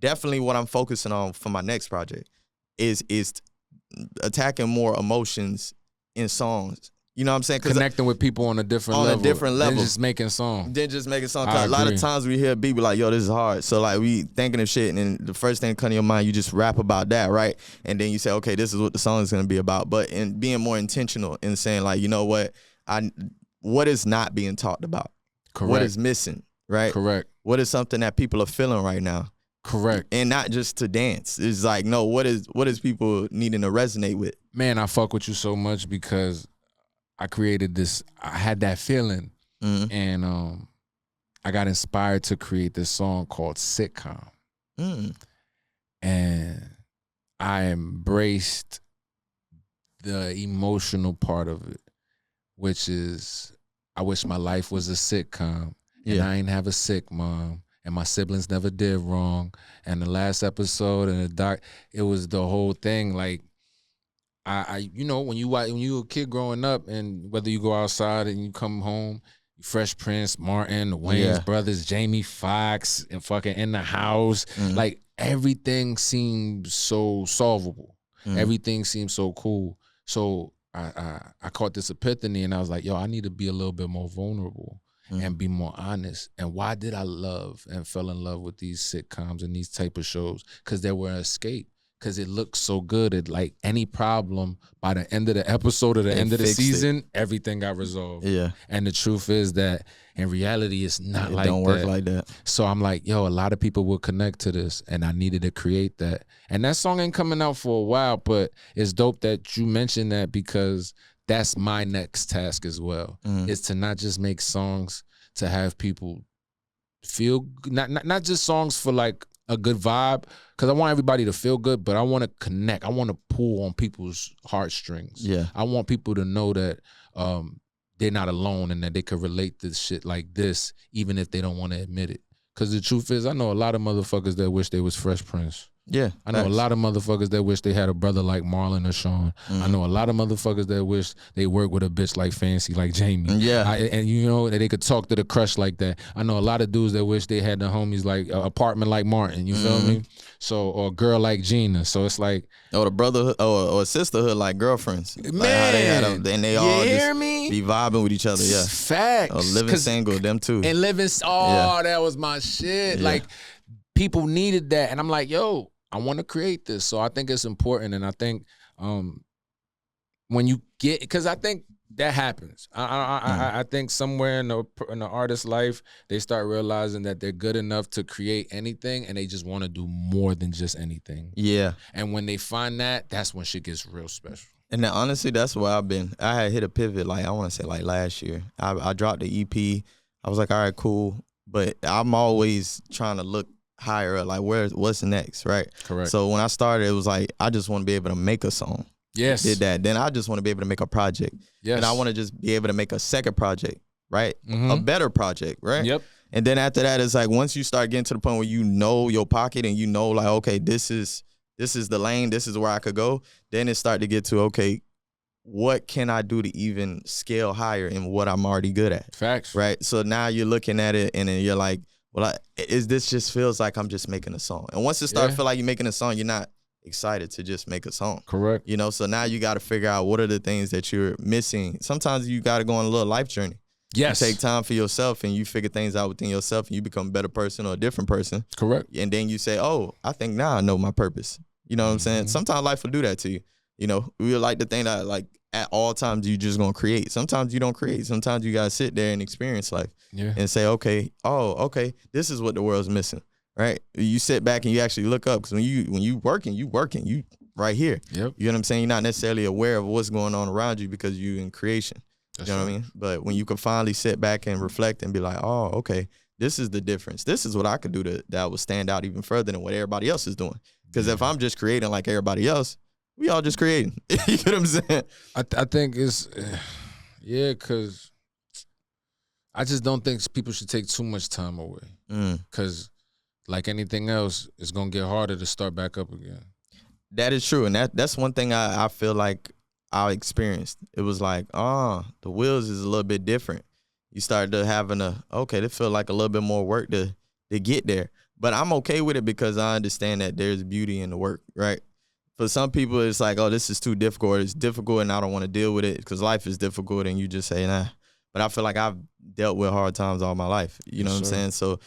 definitely what I'm focusing on for my next project is attacking more emotions in songs. You know what I'm saying? Connecting with people on a different level. Than just making songs. A lot of times we hear people like, yo, this is hard. So like we thinking of shit, and then the first thing that comes to your mind, you just rap about that, right? And then you say, okay, this is what the song is going to be about. But in being more intentional and saying like, you know what? What is not being talked about? Correct. What is missing, right? Correct. What is something that people are feeling right now? Correct. And not just to dance. It's like, no, what is people needing to resonate with? Man, I fuck with you so much because I created this, I had that feeling, and I got inspired to create this song called Sitcom. And I embraced the emotional part of it, which is I wish my life was a sitcom, and I ain't have a sick mom, and my siblings never did wrong. And the last episode and the doc, it was the whole thing, like, I when you a kid growing up, and whether you go outside and you come home, Fresh Prince, Martin, the Wayans brothers, Jamie Foxx, and fucking In the House, like everything seemed so solvable. Everything seemed so cool. So I caught this epiphany, and I was like, yo, I need to be a little bit more vulnerable and be more honest. And why did I love and fell in love with these sitcoms and these type of shows? Because they were an escape. Because it looked so good. It like any problem by the end of the episode or the end of the season, everything got resolved. Yeah. And the truth is that in reality, it's not like that. It don't work like that. So I'm like, yo, a lot of people will connect to this, and I needed to create that. And that song ain't coming out for a while, but it's dope that you mentioned that because that's my next task as well. Is to not just make songs to have people feel, not just songs for like a good vibe, because I want everybody to feel good, but I want to connect. I want to pull on people's heartstrings. Yeah. I want people to know that they're not alone and that they could relate to shit like this, even if they don't want to admit it. Because the truth is, I know a lot of motherfuckers that wish they was Fresh Prince. Yeah, I know a lot of motherfuckers that wish they had a brother like Marlon or Sean. I know a lot of motherfuckers that wish they worked with a bitch like Fancy, like Jamie. Yeah, and you know that they could talk to the crush like that. I know a lot of dudes that wish they had the homies like apartment like Martin. You feel me? So or a girl like Gina. So it's like or the brotherhood or a sisterhood like girlfriends. Man, like how they had them, and they all hear just me? Be vibing with each other. Yeah, facts. Or living single, them too. And living. Oh, that was my shit. Yeah. Like people needed that, and I'm like, yo, I want to create this. So I think it's important. And I think when you get, because I think that happens. I think somewhere in the artist's life, they start realizing that they're good enough to create anything, and they just want to do more than just anything. Yeah. And when they find that, that's when shit gets real special. And then, honestly, that's where I've been. I had hit a pivot, like, I want to say, like, last year. I dropped the EP. I was like, all right, cool. But I'm always trying to look higher up, like what's next, right? Correct. So when I started, it was like I just want to be able to make a song. Yes. Did that. Then I just want to be able to make a project. Yes. And I want to just be able to make a second project, right? A better project, right? Yep. And then after that, it's like once you start getting to the point where you know your pocket and you know like, okay, this is the lane, this is where I could go. Then it start to get to, okay, what can I do to even scale higher in what I'm already good at? Facts. Right. So now you're looking at it and then you're like, well, this just feels like I'm just making a song. And once it starts to feel like you're making a song, you're not excited to just make a song. Correct. You know, so now you got to figure out what are the things that you're missing. Sometimes you got to go on a little life journey. Yes. You take time for yourself and you figure things out within yourself and you become a better person or a different person. Correct. And then you say, oh, I think now I know my purpose. You know what I'm saying? Sometimes life will do that to you. You know, we like to think that like at all times you just gonna create. Sometimes you don't create. Sometimes you gotta sit there and experience life and say, okay, this is what the world's missing, right? You sit back and you actually look up because when you working, you right here. Yep. You know what I'm saying? You're not necessarily aware of what's going on around you because you in creation. That's you know what I mean? But when you can finally sit back and reflect and be like, oh, okay, this is the difference. This is what I could do that would stand out even further than what everybody else is doing. Because if I'm just creating like everybody else, we all just creating. You know what I'm saying? I think it's, because I just don't think people should take too much time away. Because like anything else, it's going to get harder to start back up again. That is true. And that's one thing I feel like I experienced. It was like, the wheels is a little bit different. You start to having they feel like a little bit more work to get there. But I'm okay with it because I understand that there's beauty in the work, right? For some people, it's like, oh, this is too difficult. It's difficult and I don't want to deal with it because life is difficult and you just say, nah. But I feel like I've dealt with hard times all my life. You know what I'm saying? So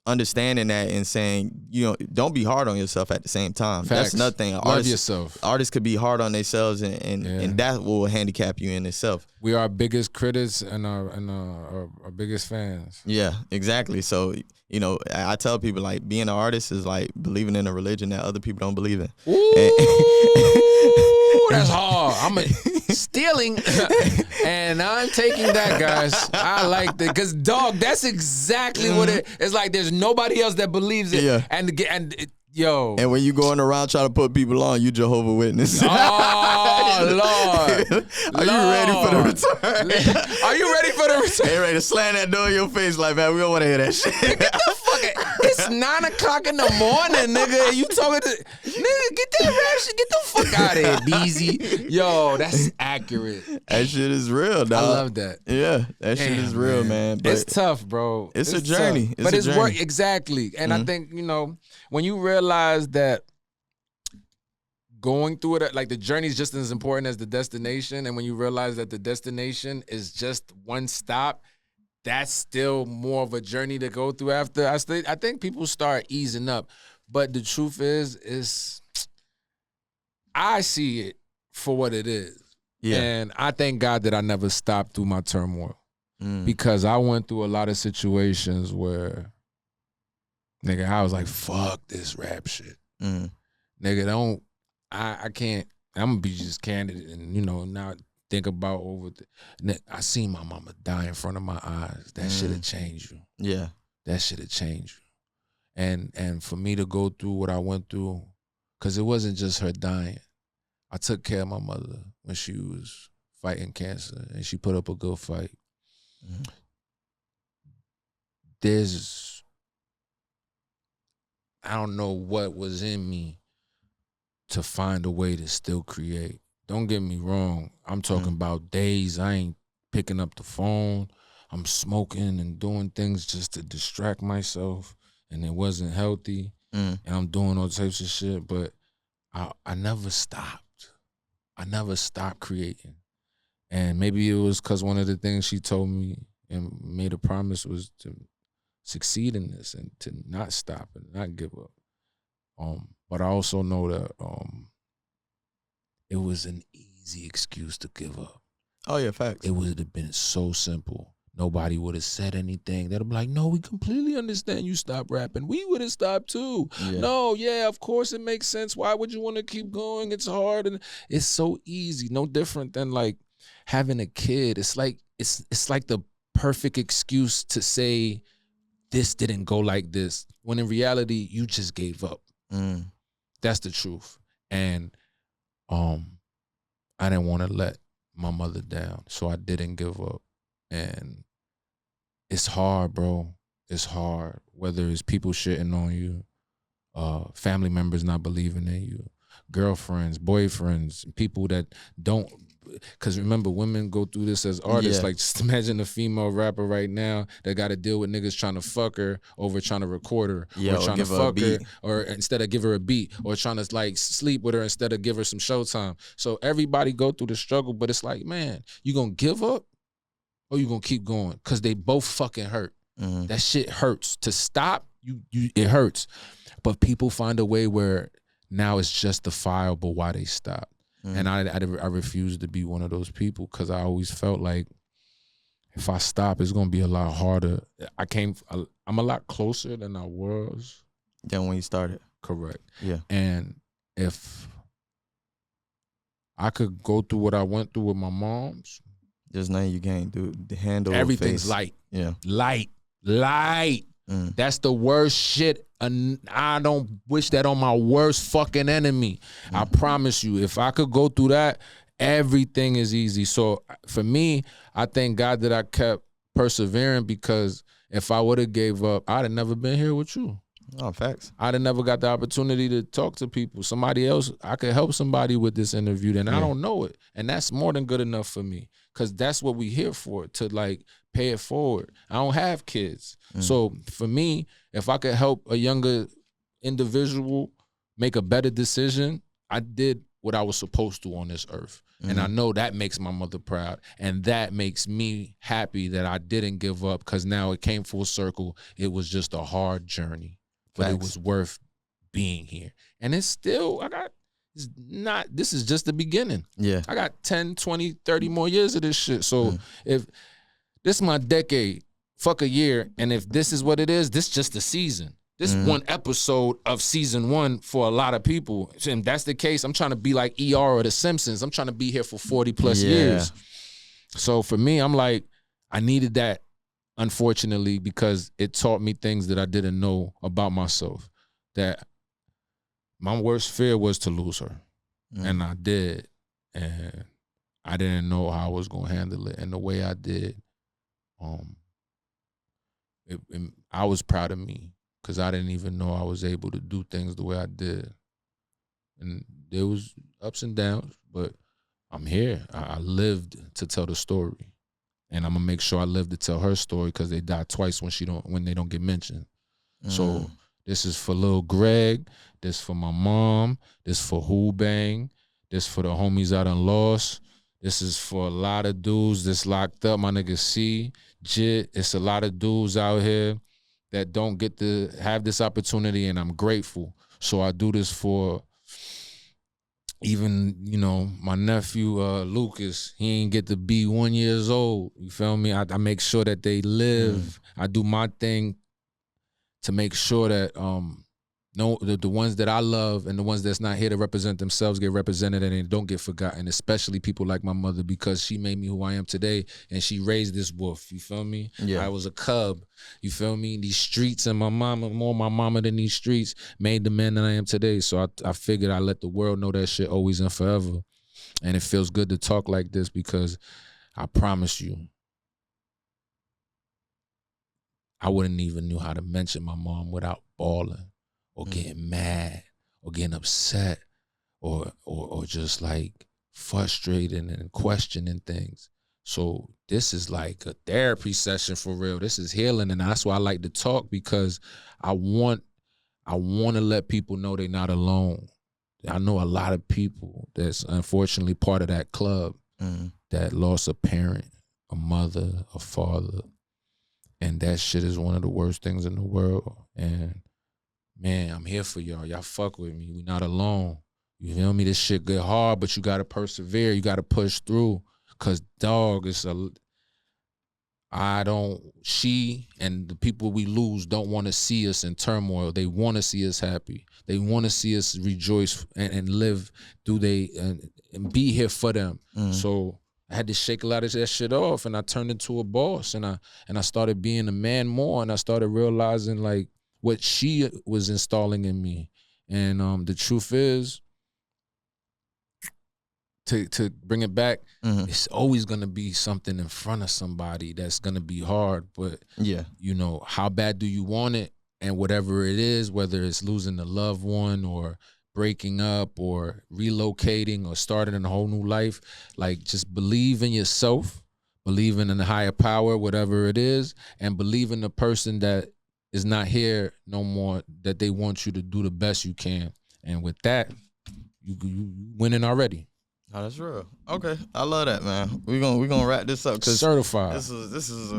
understanding that and saying, don't be hard on yourself at the same time. Facts. That's nothing. Love yourself. Artists could be hard on themselves and that will handicap you in itself. We are our biggest critics and our biggest fans. Yeah, exactly. So, I tell people like being an artist is like believing in a religion that other people don't believe in. Ooh, that's hard. I'm stealing and I'm taking that, guys. I like that because, dog, that's exactly what it's like. There's nobody else that believes it. Yeah. Yo. And when you going around trying to put people on, you Jehovah's Witness. Oh, Lord. Are you ready for the return? Are you ready for the return? They ready to slam that door in your face like, man, we don't want to hear that shit. Get the fuck It's 9 o'clock in the morning, nigga. You talking to nigga, get that rap shit. Get the fuck out of here, Beezy. Yo, that's accurate. That shit is real, dog. I love that. Yeah, that shit is real, man. But it's tough, bro. It's a journey. But it's work, exactly. And I think, when you realize that going through it, like the journey is just as important as the destination, and when you realize that the destination is just one stop, that's still more of a journey to go through after. I think people start easing up. But the truth is I see it for what it is. Yeah. And I thank God that I never stopped through my turmoil. Because I went through a lot of situations where, nigga, I was like, fuck this rap shit. Nigga, I can't, I'm gonna be just candid and, now think about I seen my mama die in front of my eyes. That shit have changed you. Yeah. That shit have changed you. And for me to go through what I went through, because it wasn't just her dying. I took care of my mother when she was fighting cancer, and she put up a good fight. I don't know what was in me to find a way to still create. Don't get me wrong. I'm talking about days I ain't picking up the phone. I'm smoking and doing things just to distract myself, and it wasn't healthy. And I'm doing all types of shit, but I never stopped. I never stopped creating. And maybe it was because one of the things she told me and made a promise was to succeed in this and to not stop and not give up. But I also know that it was an easy excuse to give up. Oh, yeah, facts. It would have been so simple. Nobody would have said anything. They'd be like, no, we completely understand you stopped rapping. We would have stopped too. Yeah. No, yeah, of course it makes sense. Why would you want to keep going? It's hard and it's so easy. No different than like having a kid. It's like the perfect excuse to say this didn't go like this, when in reality you just gave up. That's the truth. And I didn't want to let my mother down, so I didn't give up. And It's hard, bro. It's hard. Whether it's people shitting on you, family members not believing in you, girlfriends, boyfriends, people that don't. Because remember, women go through this as artists. Like, just imagine a female rapper right now that got to deal with niggas trying to fuck her over trying to record her, or trying to fuck her, or instead of give her a beat, or trying to like sleep with her instead of give her some showtime. So everybody go through the struggle, but it's like, man, you gonna give up or you gonna keep going? Because they both fucking hurt. That shit hurts. To stop, it hurts. But people find a way where now it's justifiable why they stop. And I refuse to be one of those people, because I always felt like if I stop, it's gonna be a lot harder. I'm a lot closer than I was. Than when you started. Correct. Yeah. And if I could go through what I went through with my moms, just now you can't do the handle. Everything's face. Light. Yeah. Light. That's the worst shit. And I don't wish that on my worst fucking enemy. I promise you, if I could go through that, everything is easy. So for me, I thank God that I kept persevering, because if I would have gave up, I'd have never been here with you. Oh, facts. I'd have never got the opportunity to talk to people. Somebody else, I could help somebody with this interview, then I don't know it. And that's more than good enough for me, because that's what we here for, to like pay it forward. I don't have kids. So for me, if I could help a younger individual make a better decision, I did what I was supposed to on this earth. And I know that makes my mother proud. And that makes me happy that I didn't give up, because now it came full circle. It was just a hard journey. But it was worth being here. And it's still, this is just the beginning. Yeah. I got 10, 20, 30 more years of this shit. So if this is my decade, fuck a year, and if this is what it is, this is just a season. This one episode of season 1 for a lot of people. And that's the case, I'm trying to be like ER or The Simpsons. I'm trying to be here for 40 plus years. So for me, I'm like, I needed that, unfortunately, because it taught me things that I didn't know about myself. That my worst fear was to lose her. And I did. And I didn't know how I was going to handle it. And the way I did, I was proud of me, because I didn't even know I was able to do things the way I did. And there was ups and downs, but I'm here. I lived to tell the story. And I'm gonna make sure I live to tell her story, because they die twice when they don't get mentioned. So this is for Lil Greg, this for my mom, this for Who Bang, this for the homies I done lost. This is for a lot of dudes that's locked up, my nigga C, Jit. It's a lot of dudes out here that don't get to have this opportunity, and I'm grateful. So I do this for even, my nephew, Lucas. He ain't get to be 1 year old. You feel me? I make sure that they live. I do my thing to make sure that the ones that I love and the ones that's not here to represent themselves get represented, and they don't get forgotten, especially people like my mother, because she made me who I am today, and she raised this wolf. You feel me? Yeah. I was a cub. You feel me? These streets and my mama, more my mama than these streets, made the man that I am today. So I figured I'd let the world know that shit always and forever. And it feels good to talk like this, because I promise you, I wouldn't even know how to mention my mom without bawling, or getting mad, or getting upset, or just like frustrated and questioning things. So this is like a therapy session for real. This is healing, and that's why I like to talk, because I want to let people know they're not alone. I know a lot of people that's unfortunately part of that club that lost a parent, a mother, a father, and that shit is one of the worst things in the world. And man, I'm here for y'all. Y'all fuck with me. We not alone. You feel me? This shit get hard, but you gotta persevere. You gotta push through. Cause dog, she and the people we lose don't want to see us in turmoil. They want to see us happy. They want to see us rejoice and live through and be here for them. So I had to shake a lot of that shit off, and I turned into a boss, and I started being a man more, and I started realizing like what she was installing in me. And the truth is, to bring it back, it's always gonna be something in front of somebody that's gonna be hard. But you know, how bad do you want it? And whatever it is, whether it's losing a loved one or breaking up or relocating or starting a whole new life, like just believe in yourself, believe in a higher power, whatever it is, and believe in the person that is not here no more, that they want you to do the best you can. And with that, you winning already. Oh, that's real. Okay, I love that, man. We gonna wrap this up because certified. This is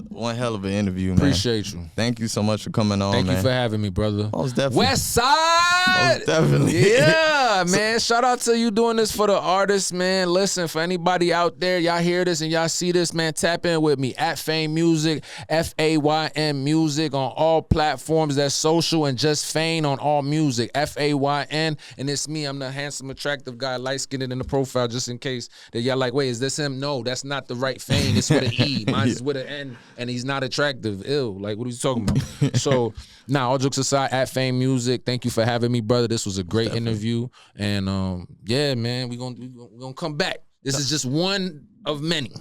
one hell of an interview, man. Appreciate you. Thank you so much for coming on. Thank you for having me, brother. Most definitely. West Side. Most definitely. Yeah, man. Shout out to you doing this for the artists, man. Listen, for anybody out there, y'all hear this and y'all see this, man. Tap in with me at FaynMusic, FAYN Music on all platforms. That's social, and just Fayn on all music, FAYN. And it's me. I'm the handsome, attractive guy, light skinned in the profile, just in case that y'all like, wait, is this him? No, that's not the right Fayn. It's with an E. Mine's with an N, and he's not attractive. Ew. Like, what are you talking about? So, now, all jokes aside, at FaynMusic, thank you for having me, brother. This was a great interview. And, yeah, man, we gonna come back. This is just one of many.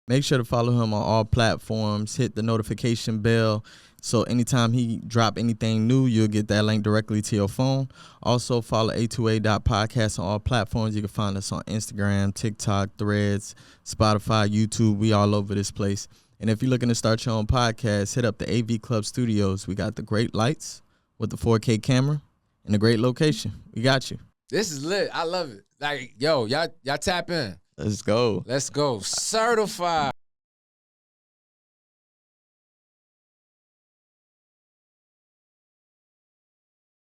Make sure to follow him on all platforms. Hit the notification bell. So anytime he drop anything new, you'll get that link directly to your phone. Also, follow A2A.podcast on all platforms. You can find us on Instagram, TikTok, Threads, Spotify, YouTube. We all over this place. And if you're looking to start your own podcast, hit up the AV Club Studios. We got the great lights with the 4K camera and a great location. We got you. This is lit. I love it. Like, yo, y'all tap in. Let's go. Let's go. Certified.